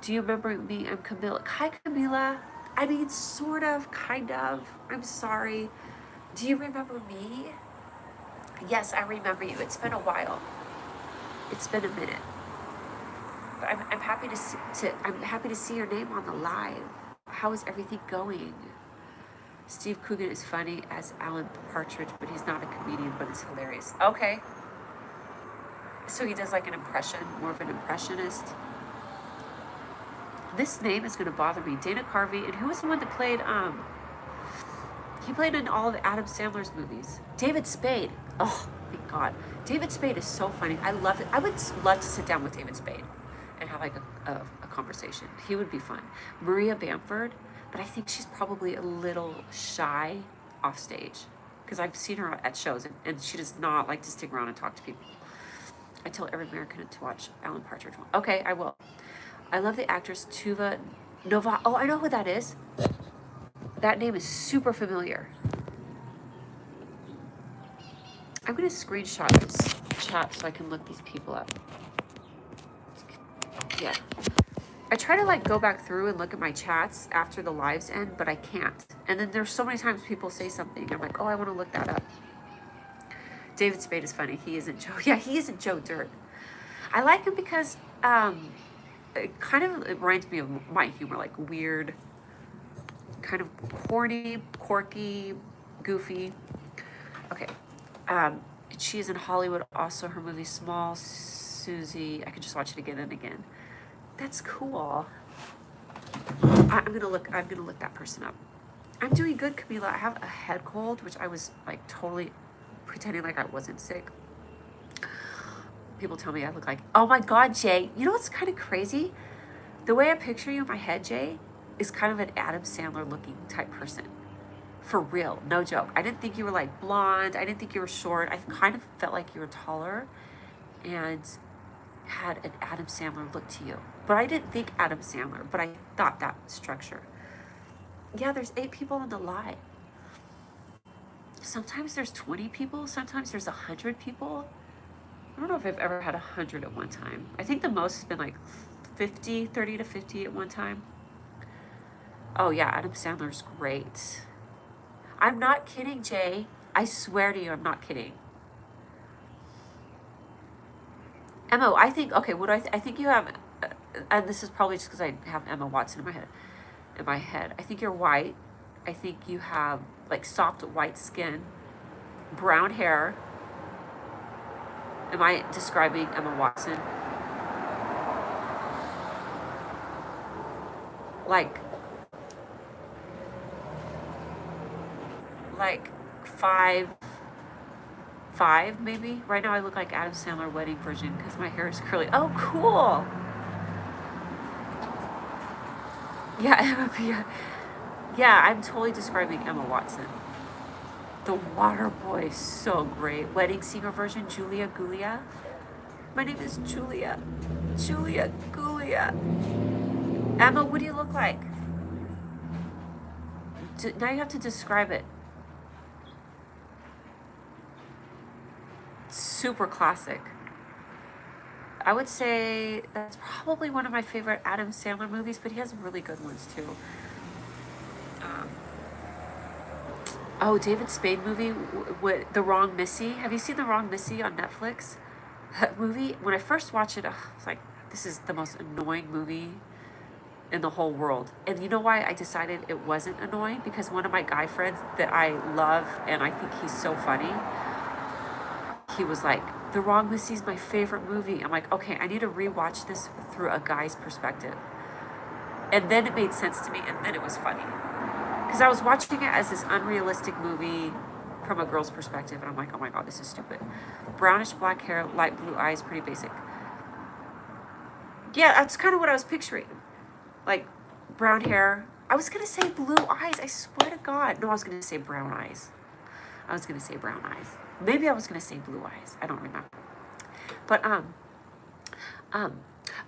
A: Do you remember me? I'm Camila. Hi, Camila. I mean, sort of, kind of. I'm sorry. Do you remember me? Yes, I remember you. It's been a while. It's been a minute. But I'm happy to see your name on the live. How is everything going? Steve Coogan is funny as Alan Partridge, but he's not a comedian, but it's hilarious. Okay. So he does like an impression, more of an impressionist. This name is going to bother me. Dana Carvey, and who was the one that played, he played in all of Adam Sandler's movies. David Spade. Oh, thank God. David Spade is so funny. I love it. I would love to sit down with David Spade and have like a conversation. He would be fun. Maria Bamford, but I think she's probably a little shy off stage because I've seen her at shows and she does not like to stick around and talk to people. I tell every American to watch Alan Partridge. Okay, I will. I love the actress Tuva Nova. Oh, I know who that is. That name is super familiar. I'm going to screenshot this chat so I can look these people up. Yeah. I try to like go back through and look at my chats after the lives end, but I can't. And then there's so many times people say something. I'm like, oh, I want to look that up. David Spade is funny. He isn't Joe. Yeah, he isn't Joe Dirt. I like him because it kind of reminds me of my humor, like weird, kind of corny, quirky, goofy. Okay. She is in Hollywood. Also, her movie Small Susie. I could just watch it again and again. That's cool. I'm gonna look that person up. I'm doing good, Camila. I have a head cold, which I was like totally pretending like I wasn't sick. People tell me I look like, oh my God, Jay. You know what's kind of crazy? The way I picture you in my head, Jay, is kind of an Adam Sandler looking type person. For real, no joke. I didn't think you were like blonde. I didn't think you were short. I kind of felt like you were taller. And had an Adam Sandler look to you. But I didn't think Adam Sandler, but I thought that structure. Yeah, there's 8 people on the line. Sometimes there's 20 people, sometimes there's 100 people. I don't know if I've ever had 100 at one time. I think the most has been like 50, 30 to 50 at one time. Oh yeah, Adam Sandler's great. I'm not kidding, Jay. I swear to you, I'm not kidding. Emma, I think, okay, I think you have, and this is probably just because I have Emma Watson in my head. I think you're white. I think you have like soft white skin, brown hair. Am I describing Emma Watson? Like 5'5" maybe. Right now I look like Adam Sandler wedding version because my hair is curly. Oh, cool. Yeah, Emma, yeah, I'm totally describing Emma Watson. The Water Boy, so great. Wedding singer version, Julia Gulia. My name is Julia. Julia Gulia. Emma, what do you look like? Now you have to describe it. Super classic. I would say that's probably one of my favorite Adam Sandler movies, but he has really good ones too. Oh, David Spade movie, The Wrong Missy. Have you seen The Wrong Missy on Netflix? That movie, when I first watched it, I was like, this is the most annoying movie in the whole world. And you know why I decided it wasn't annoying? Because one of my guy friends that I love, and I think he's so funny, he was like, The Wrong Missy's my favorite movie. I'm like, okay, I need to rewatch this through a guy's perspective. And then it made sense to me, and then it was funny. Because I was watching it as this unrealistic movie from a girl's perspective, and I'm like, oh my god, this is stupid. Brownish black hair, light blue eyes, pretty basic. Yeah, that's kind of what I was picturing. Like, brown hair. I was going to say blue eyes, I swear to God. No, I was going to say brown eyes. Maybe I was going to say blue eyes. I don't remember. But,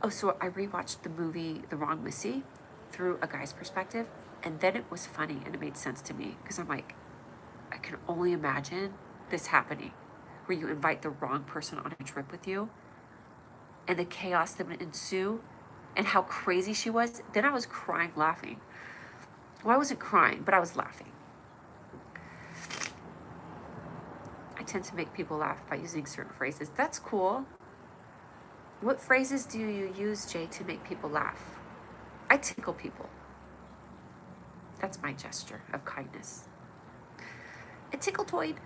A: so I rewatched the movie The Wrong Missy through a guy's perspective, and then it was funny and it made sense to me because I'm like, I can only imagine this happening where you invite the wrong person on a trip with you and the chaos that would ensue and how crazy she was. Then I was crying, laughing. Well, I wasn't crying, but I was laughing. I tend to make people laugh by using certain phrases. That's cool. What phrases do you use, Jay, to make people laugh? I tickle people. That's my gesture of kindness. A tickletoid.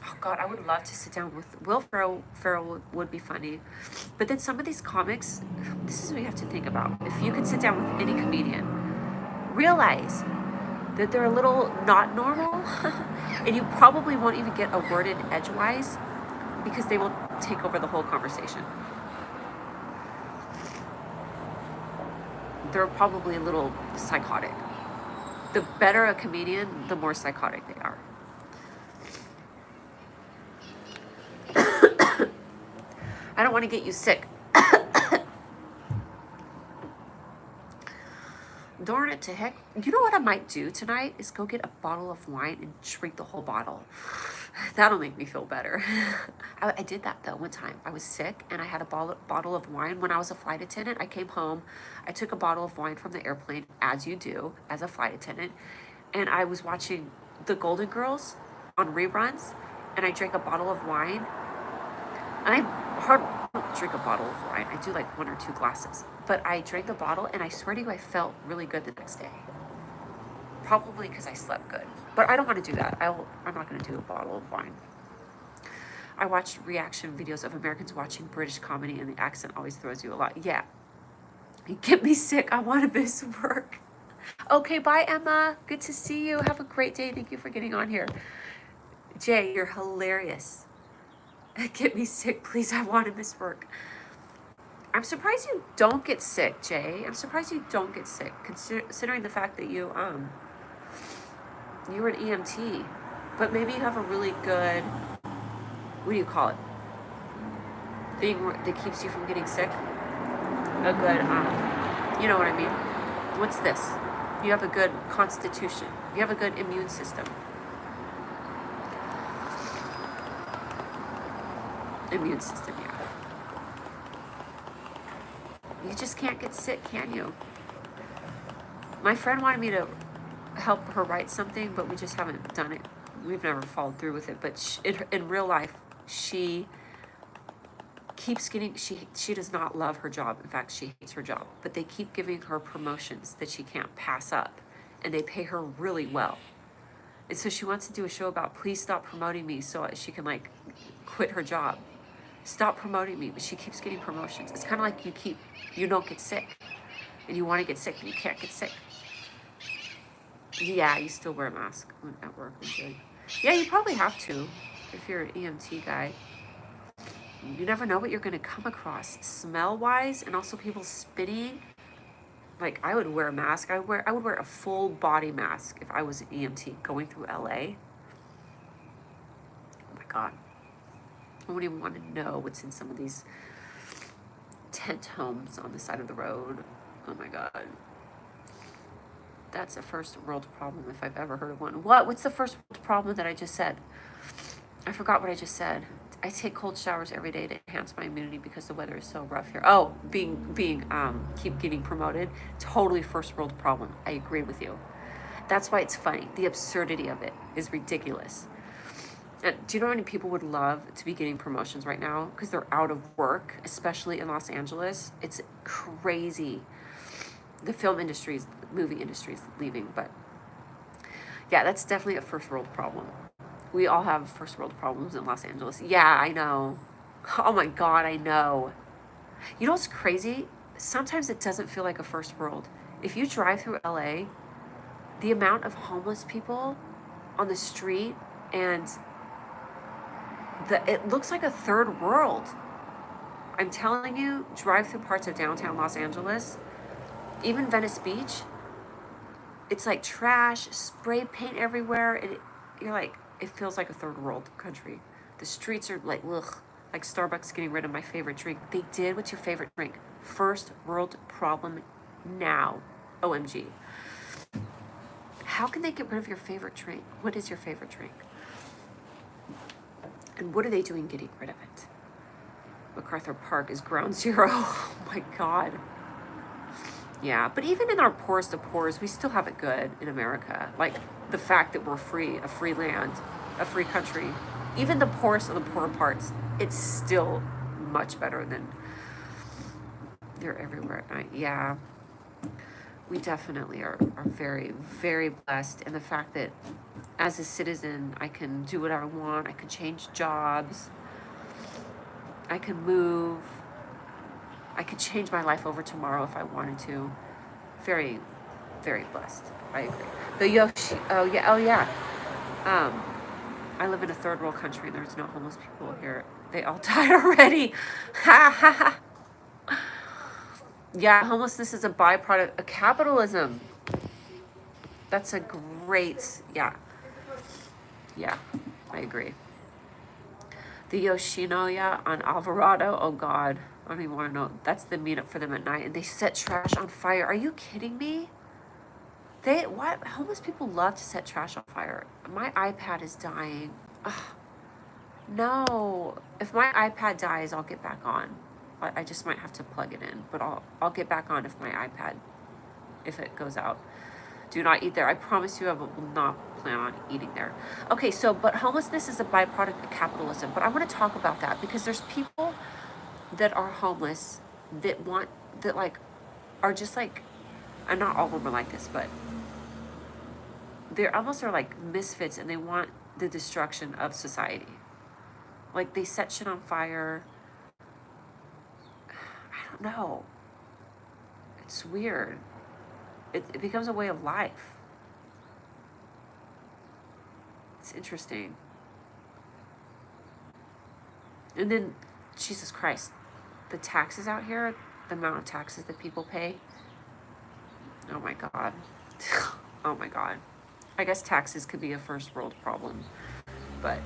A: Oh God, I would love to sit down with Will Ferrell. Ferrell would be funny. But then some of these comics, this is what you have to think about. If you could sit down with any comedian, realize that they're a little not normal, and you probably won't even get a word in edgewise because they will take over the whole conversation. They're probably a little psychotic. The better a comedian, the more psychotic they are. I don't want to get you sick. Darn it to heck. You know what I might do tonight is go get a bottle of wine and drink the whole bottle. That'll make me feel better. I did that though one time. I was sick and I had a bottle of wine. When I was a flight attendant, I came home. I took a bottle of wine from the airplane, as you do as a flight attendant. And I was watching The Golden Girls on reruns. And I drank a bottle of wine. And I don't drink a bottle of wine. I do like 1 or 2 glasses. But I drank the bottle and I swear to you, I felt really good the next day. Probably because I slept good. But I don't want to do that. I'm not going to do a bottle of wine. I watched reaction videos of Americans watching British comedy and the accent always throws you a lot. Yeah. You get me sick. I want to miss work. Okay, bye, Emma. Good to see you. Have a great day. Thank you for getting on here. Jay, you're hilarious. Get me sick, please. I want to miss work. I'm surprised you don't get sick, Jay. I'm surprised you don't get sick, considering the fact that you were an EMT. But maybe you have a really good, what do you call it? that keeps you from getting sick. A good, you know what I mean? What's this? You have a good constitution. You have a good immune system. Immune system, yeah. You just can't get sick, can you? My friend wanted me to help her write something, but we just haven't done it. We've never followed through with it. But in real life, she keeps getting, she does not love her job. In fact, she hates her job. But they keep giving her promotions that she can't pass up. And they pay her really well. And so she wants to do a show about, please stop promoting me so she can like quit her job. Stop promoting me, but she keeps getting promotions. It's kind of like you don't get sick. And you want to get sick, but you can't get sick. Yeah, you still wear a mask at work. Yeah, you probably have to if you're an EMT guy. You never know what you're going to come across smell-wise, and also people spitting. Like, I would wear a mask. I would wear a full body mask if I was an EMT going through LA. Oh my God. I wouldn't even want to know what's in some of these tent homes on the side of the road. Oh my God. That's a first world problem if I've ever heard of one. What's the first world problem that I just said? I forgot what I just said. I take cold showers every day to enhance my immunity because the weather is so rough here. Oh, keep getting promoted. Totally first world problem. I agree with you. That's why it's funny. The absurdity of it is ridiculous. And do you know how many people would love to be getting promotions right now? Because they're out of work, especially in Los Angeles. It's crazy. The film industry, movie industry is leaving. But yeah, that's definitely a first world problem. We all have first world problems in Los Angeles. Yeah, I know. Oh my God, I know. You know what's crazy? Sometimes it doesn't feel like a first world. If you drive through LA, the amount of homeless people on the street, and it looks like a third world. I'm telling you, drive through parts of downtown Los Angeles, even Venice Beach, it's like trash, spray paint everywhere. You're like, it feels like a third world country. The streets are like, ugh, like Starbucks getting rid of my favorite drink. They did. What's your favorite drink? First world problem now. OMG. How can they get rid of your favorite drink? What is your favorite drink? And what are they doing getting rid of it? MacArthur Park is ground zero. Oh my God. Yeah, but even in our poorest of poors, we still have it good in America. Like the fact that we're free, a free land, a free country. Even the poorest of the poor parts, it's still much better than they're everywhere at night. Yeah, we definitely are very, very blessed. And the fact that as a citizen, I can do whatever I want. I can change jobs. I can move. I could change my life over tomorrow if I wanted to. Very, very blessed. I agree. The Yoshi, oh yeah. I live in a third world country and there's no homeless people here. They all died already. Ha ha ha. Yeah, homelessness is a byproduct of capitalism. That's a great, yeah, I agree. The Yoshinoya on Alvarado, oh God. I don't even want to know. That's the meetup for them at night. And they set trash on fire. Are you kidding me? What? Homeless people love to set trash on fire. My iPad is dying. Ugh. No. If my iPad dies, I'll get back on. I just might have to plug it in. But I'll get back on if my iPad, if it goes out. Do not eat there. I promise you I will not plan on eating there. Okay, but homelessness is a byproduct of capitalism. But I want to talk about that because there's people that are homeless that are just like, and not all of them are like this, but they're almost are like misfits and they want the destruction of society. Like they set shit on fire. I don't know. It's weird. It becomes a way of life. It's interesting. And then, Jesus Christ, the taxes out here, the amount of taxes that people pay. Oh my God. Oh my God. I guess taxes could be a first world problem, but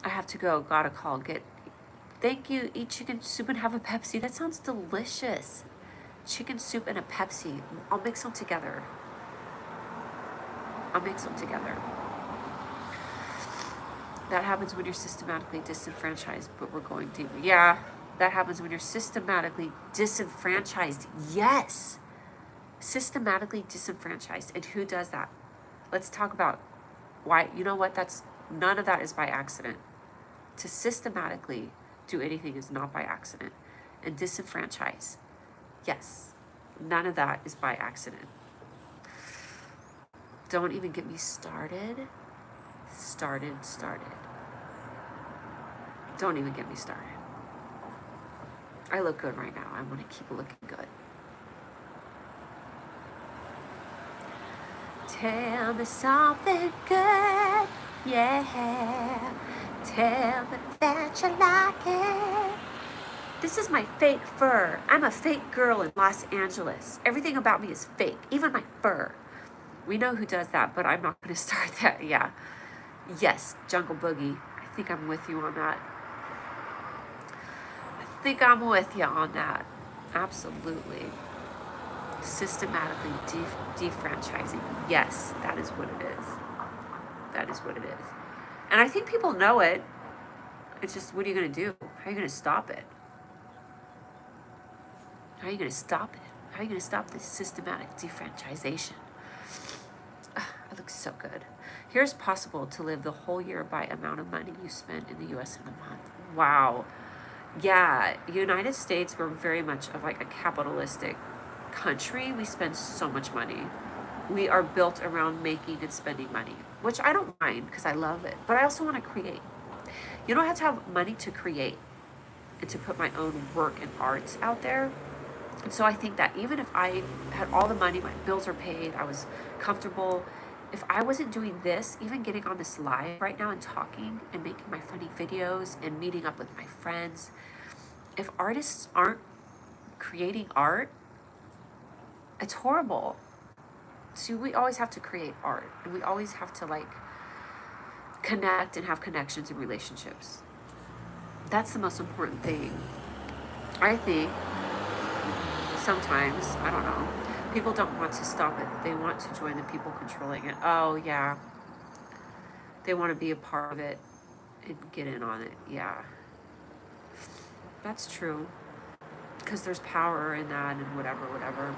A: I have to go. Got a call. Thank you. Eat chicken soup and have a Pepsi. That sounds delicious. Chicken soup and a Pepsi. I'll mix them together. That happens when you're systematically disenfranchised, but we're going deep. Yeah, that happens when you're systematically disenfranchised. Yes. Systematically disenfranchised. And who does that? Let's talk about why. You know what? None of that is by accident. To systematically do anything is not by accident. And disenfranchise, yes, none of that is by accident. Don't even get me started. Don't even get me started. I look good right now. I want to keep looking good. Tell me something good, yeah. Tell me that you like it. This is my fake fur. I'm a fake girl in Los Angeles. Everything about me is fake, even my fur. We know who does that, but I'm not going to start that. Yeah. Yes, Jungle Boogie. I think I'm with you on that. Absolutely. Systematically defranchising. Yes, that is what it is. And I think people know it. It's just, what are you going to do? How are you going to stop it? How are you going to stop this systematic defranchisation? It looks so good. Here's possible to live the whole year by amount of money you spend in the U.S. in a month. Wow. Yeah, United States, we're very much of like a capitalistic country. We spend so much money. We are built around making and spending money, which I don't mind because I love it. But I also want to create. You don't have to have money to create and to put my own work and art out there. And so I think that even if I had all the money, my bills are paid, I was comfortable, if I wasn't doing this, even getting on this live right now and talking and making my funny videos and meeting up with my friends, if artists aren't creating art, it's horrible. See, we always have to create art, and we always have to like connect and have connections and relationships. That's the most important thing. I think sometimes, I don't know, people don't want to stop it. They want to join the people controlling it. Oh, yeah. They want to be a part of it and get in on it. Yeah. That's true. Because there's power in that and whatever.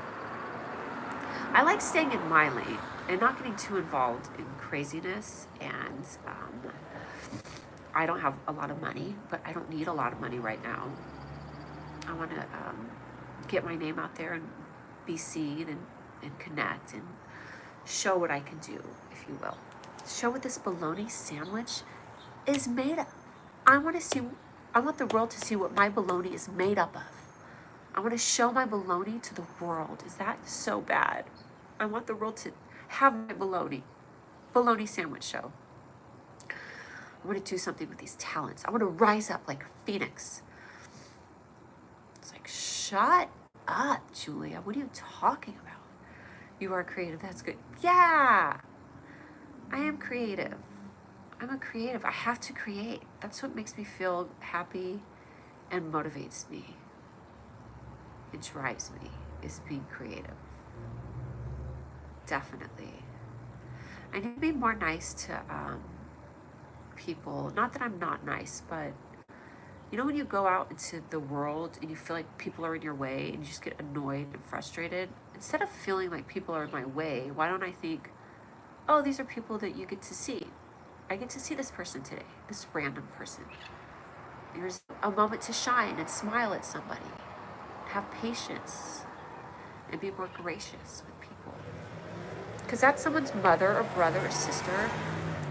A: I like staying in my lane and not getting too involved in craziness. And I don't have a lot of money, but I don't need a lot of money right now. I want to get my name out there and be seen and connect and show what I can do, if you will. Show what this bologna sandwich is made of. I want the world to see what my bologna is made up of. I want to show my bologna to the world. Is that so bad? I want the world to have my bologna sandwich show. I want to do something with these talents. I want to rise up like a phoenix. It's like, shut up, Julia. What are you talking about? You are creative. That's good. Yeah, I am creative. I'm a creative. I have to create. That's what makes me feel happy and motivates me. It drives me, is being creative. Definitely. I need to be more nice to people. Not that I'm not nice, but you know when you go out into the world and you feel like people are in your way and you just get annoyed and frustrated? Instead of feeling like people are in my way, why don't I think, oh, these are people that you get to see. I get to see this person today, this random person. There's a moment to shine and smile at somebody. Have patience and be more gracious with people. Because that's someone's mother or brother or sister.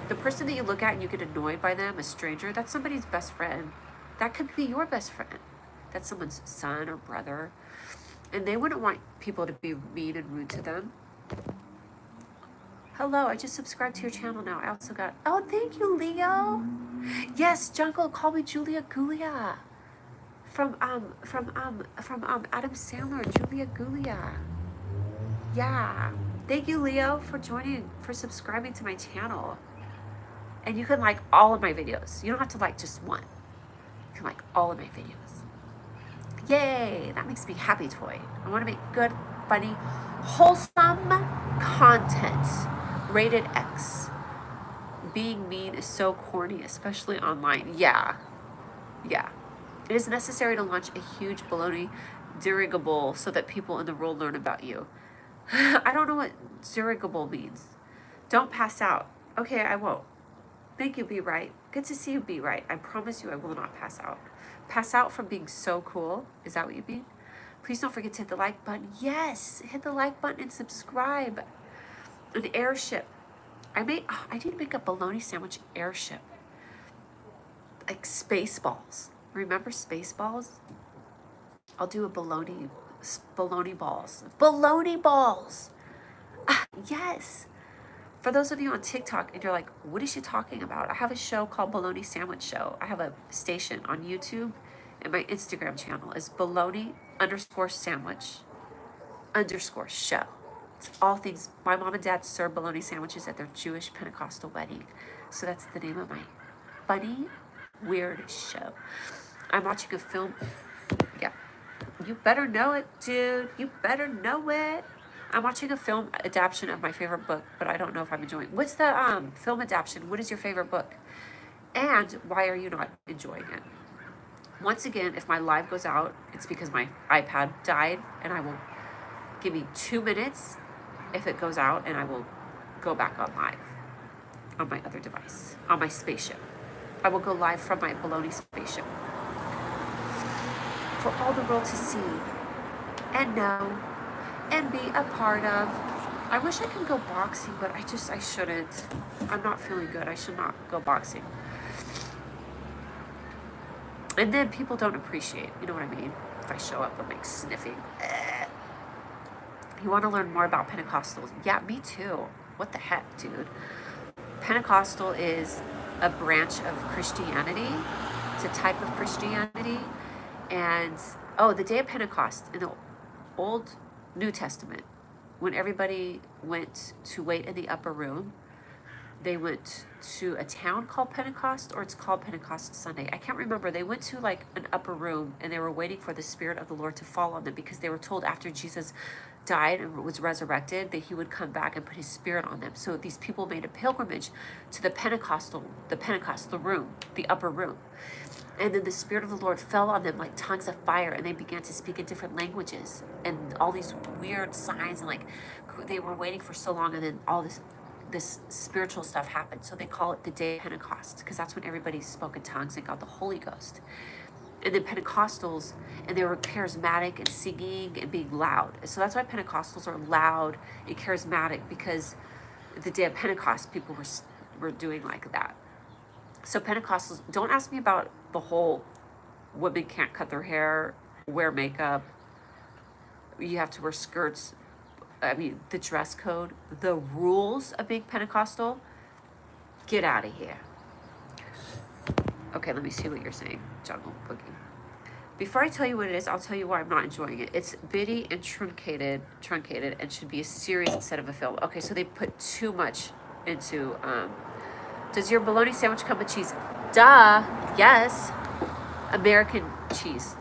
A: The person that you look at and you get annoyed by them, a stranger, that's somebody's best friend. That could be your best friend. That's someone's son or brother. And they wouldn't want people to be mean and rude to them. Hello, I just subscribed to your channel now. I also got, oh, thank you, Leo. Yes, Jungle, call me Julia Gulia. From Adam Sandler, Julia Gulia. Yeah. Thank you, Leo, for subscribing to my channel. And you can like all of my videos. You don't have to like just one. You can like all of my videos. Yay, that makes me happy, Toy. I want to make good, funny, wholesome content. Rated X. Being mean is so corny, especially online. Yeah. It is necessary to launch a huge baloney dirigible so that people in the world learn about you. I don't know what dirigible means. Don't pass out. Okay, I won't. Thank you, Be Right. Good to see you, Be Right. I promise you I will not pass out. Pass out from being so cool? Is that what you mean? Please don't forget to hit the like button. Yes, hit the like button and subscribe. An airship. I need to make a bologna sandwich airship. Like Spaceballs. Remember Spaceballs? I'll do a bologna balls. Bologna balls! Ah, yes! For those of you on TikTok and you're like, what is she talking about? I have a show called Bologna Sandwich Show. I have a station on YouTube, and my Instagram channel is bologna_sandwich_show. It's all things. My mom and dad serve bologna sandwiches at their Jewish Pentecostal wedding. So that's the name of my funny, weird show. I'm watching a film. Yeah. You better know it, dude. You better know it. I'm watching a film adaptation of my favorite book, but I don't know if I'm enjoying it. What's the film adaptation? What is your favorite book? And why are you not enjoying it? Once again, if my live goes out, it's because my iPad died, and I will give me 2 minutes if it goes out, and I will go back on live on my other device, on my spaceship. I will go live from my baloney spaceship for all the world to see and know and be a part of. I wish I could go boxing, but I shouldn't. I'm not feeling good. I should not go boxing. And then people don't appreciate, you know what I mean? If I show up, I'm like sniffing. You want to learn more about Pentecostals? Yeah, me too. What the heck, dude? Pentecostal is a branch of Christianity. It's a type of Christianity. And, the day of Pentecost in the Old New Testament, when everybody went to wait in the upper room, they went to a town called Pentecost, or it's called Pentecost Sunday. I can't remember. They went to like an upper room, and they were waiting for the Spirit of the Lord to fall on them, because they were told after Jesus died and was resurrected that he would come back and put his Spirit on them. So these people made a pilgrimage to the Pentecost, the room, the upper room. And then the Spirit of the Lord fell on them like tongues of fire, and they began to speak in different languages, and all these weird signs, and like they were waiting for so long, and then all this spiritual stuff happened. So they call it the day of Pentecost, because that's when everybody spoke in tongues and got the Holy Ghost. And then Pentecostals, and they were charismatic and singing and being loud. So that's why Pentecostals are loud and charismatic, because the day of Pentecost, people were doing like that. So Pentecostals, don't ask me about the whole women can't cut their hair, wear makeup, you have to wear skirts. I mean, the dress code, the rules of being Pentecostal, get out of here. Okay, let me see what you're saying, Jungle Boogie. Before I tell you what it is, I'll tell you why I'm not enjoying it. It's bitty and truncated, and should be a series instead of a film. Okay, so they put too much into, does your bologna sandwich come with cheese? Duh, yes. American cheese.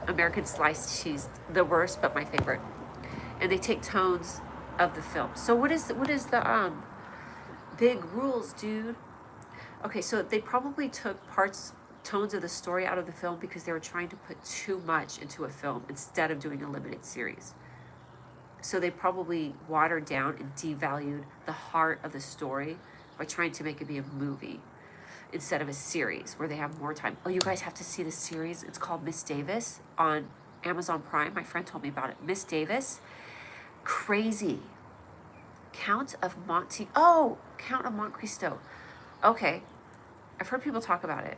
A: American sliced cheese, the worst, but my favorite. And they take tones of the film. So what is the big rules, dude? Okay, so they probably took tones of the story out of the film because they were trying to put too much into a film instead of doing a limited series. So they probably watered down and devalued the heart of the story by trying to make it be a movie instead of a series where they have more time. Oh, you guys have to see the series. It's called Miss Davis on Amazon Prime. My friend told me about it. Miss Davis. Crazy. Count of Monte Cristo. Okay. I've heard people talk about it.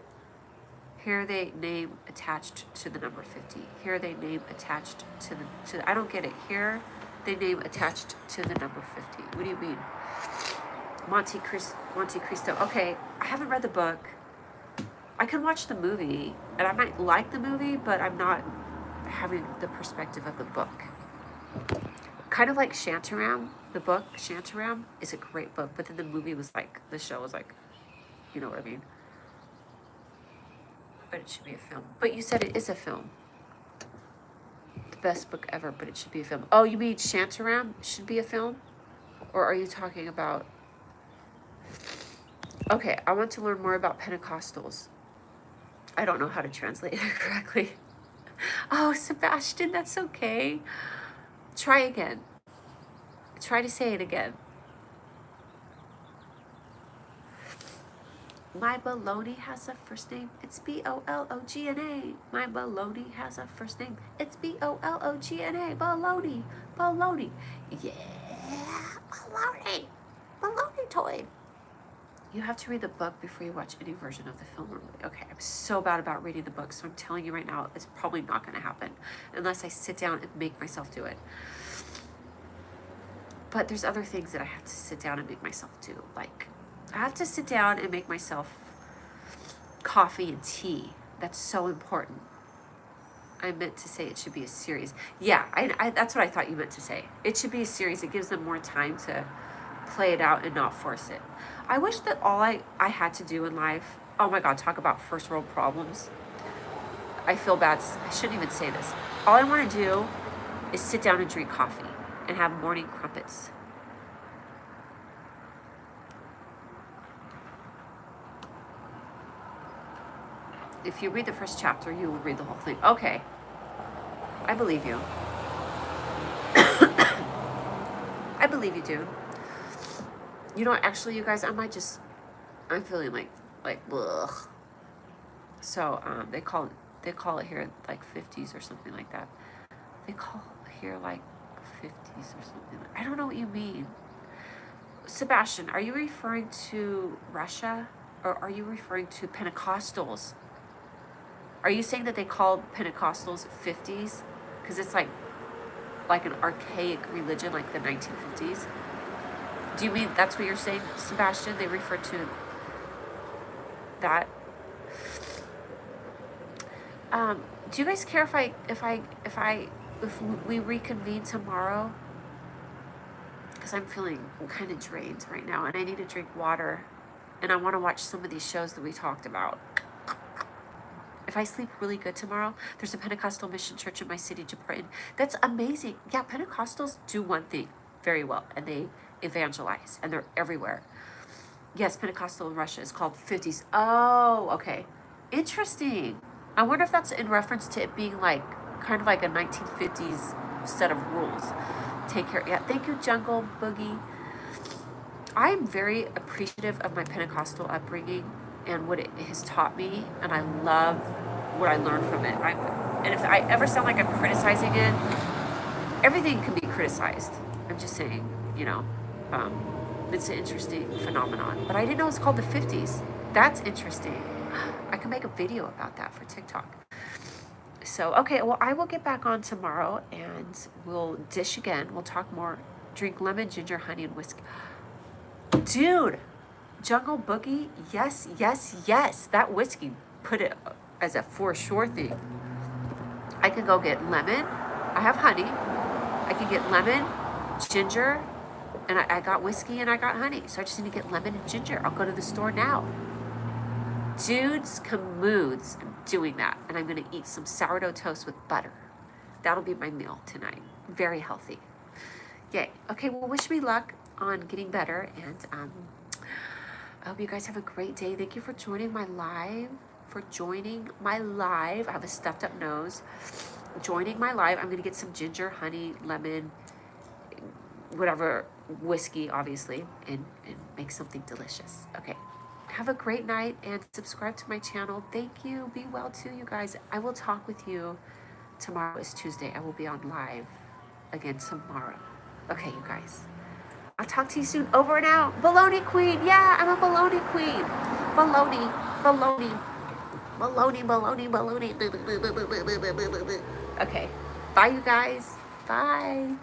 A: Here they name attached to the number 50. Here they name attached to I don't get it. Here they name attached to the number 50. What do you mean? Monte Cristo. Okay, I haven't read the book. I can watch the movie, and I might like the movie, but I'm not having the perspective of the book. Kind of like Shantaram. The book Shantaram is a great book, but then the show was like, you know what I mean. But it should be a film. But you said it is a film. The best book ever, but it should be a film. Oh, you mean Shantaram should be a film? Or are you talking about... Okay, I want to learn more about Pentecostals. I don't know how to translate it correctly. Oh, Sebastian, that's okay. Try again. Try to say it again. My baloney has a first name. It's Bologna. My baloney has a first name. It's Bologna. Baloney. Baloney. Yeah. Baloney. Baloney toy. You have to read the book before you watch any version of the film or movie. Okay, I'm so bad about reading the book, so I'm telling you right now, it's probably not going to happen unless I sit down and make myself do it. But there's other things that I have to sit down and make myself do. Like, I have to sit down and make myself coffee and tea. That's so important. I meant to say it should be a series. Yeah, I that's what I thought you meant to say. It should be a series. It gives them more time to play it out and not force it. I wish that all I had to do in life, oh my God, talk about first world problems. I feel bad. I shouldn't even say this. All I want to do is sit down and drink coffee and have morning crumpets. If you read the first chapter, you will read the whole thing. Okay. I believe you. I believe you, dude. You know what, actually, you guys, I'm feeling like, ugh. So, they call it here like 50s or something like that. They call here like 50s or something. I don't know what you mean. Sebastian, are you referring to Russia or are you referring to Pentecostals? Are you saying that they call Pentecostals 50s? Because it's like an archaic religion like the 1950s. Do you mean that's what you're saying, Sebastian? They refer to that. Do you guys care if we reconvene tomorrow? Because I'm feeling kind of drained right now, and I need to drink water, and I want to watch some of these shows that we talked about. If I sleep really good tomorrow, there's a Pentecostal mission church in my city, Japan. That's amazing. Yeah, Pentecostals do one thing very well, and they evangelize, and they're everywhere. Yes, Pentecostal in Russia is called 50s. Oh, okay. Interesting. I wonder if that's in reference to it being like, kind of like a 1950s set of rules. Take care. Yeah, thank you, Jungle Boogie. I'm very appreciative of my Pentecostal upbringing and what it has taught me, and I love what I learned from it. And if I ever sound like I'm criticizing it, everything can be criticized. I'm just saying, you know, it's an interesting phenomenon. But I didn't know it's called the 50s. That's interesting. I can make a video about that for TikTok. So, okay, well, I will get back on tomorrow and we'll dish again. We'll talk more. Drink lemon, ginger, honey, and whiskey. Dude, Jungle Boogie, yes, yes, yes. That whiskey, put it as a for sure thing. I can go get lemon. I have honey. I can get lemon, ginger, and I got whiskey and I got honey. So I just need to get lemon and ginger. I'll go to the store now. Dudes Camoods, I'm doing that. And I'm going to eat some sourdough toast with butter. That'll be my meal tonight. Very healthy. Yay. Okay, well, wish me luck on getting better. And I hope you guys have a great day. Thank you for joining my live. I have a stuffed up nose. Joining my live. I'm going to get some ginger, honey, lemon, whatever, whiskey, obviously, and make something delicious. Okay. Have a great night and subscribe to my channel. Thank you. Be well too, you guys. I will talk with you. Tomorrow is Tuesday. I will be on live again tomorrow. Okay, you guys. I'll talk to you soon. Over and out. Baloney queen. Yeah, I'm a baloney queen. Baloney. Baloney. Baloney, baloney, baloney. Okay. Bye, you guys. Bye.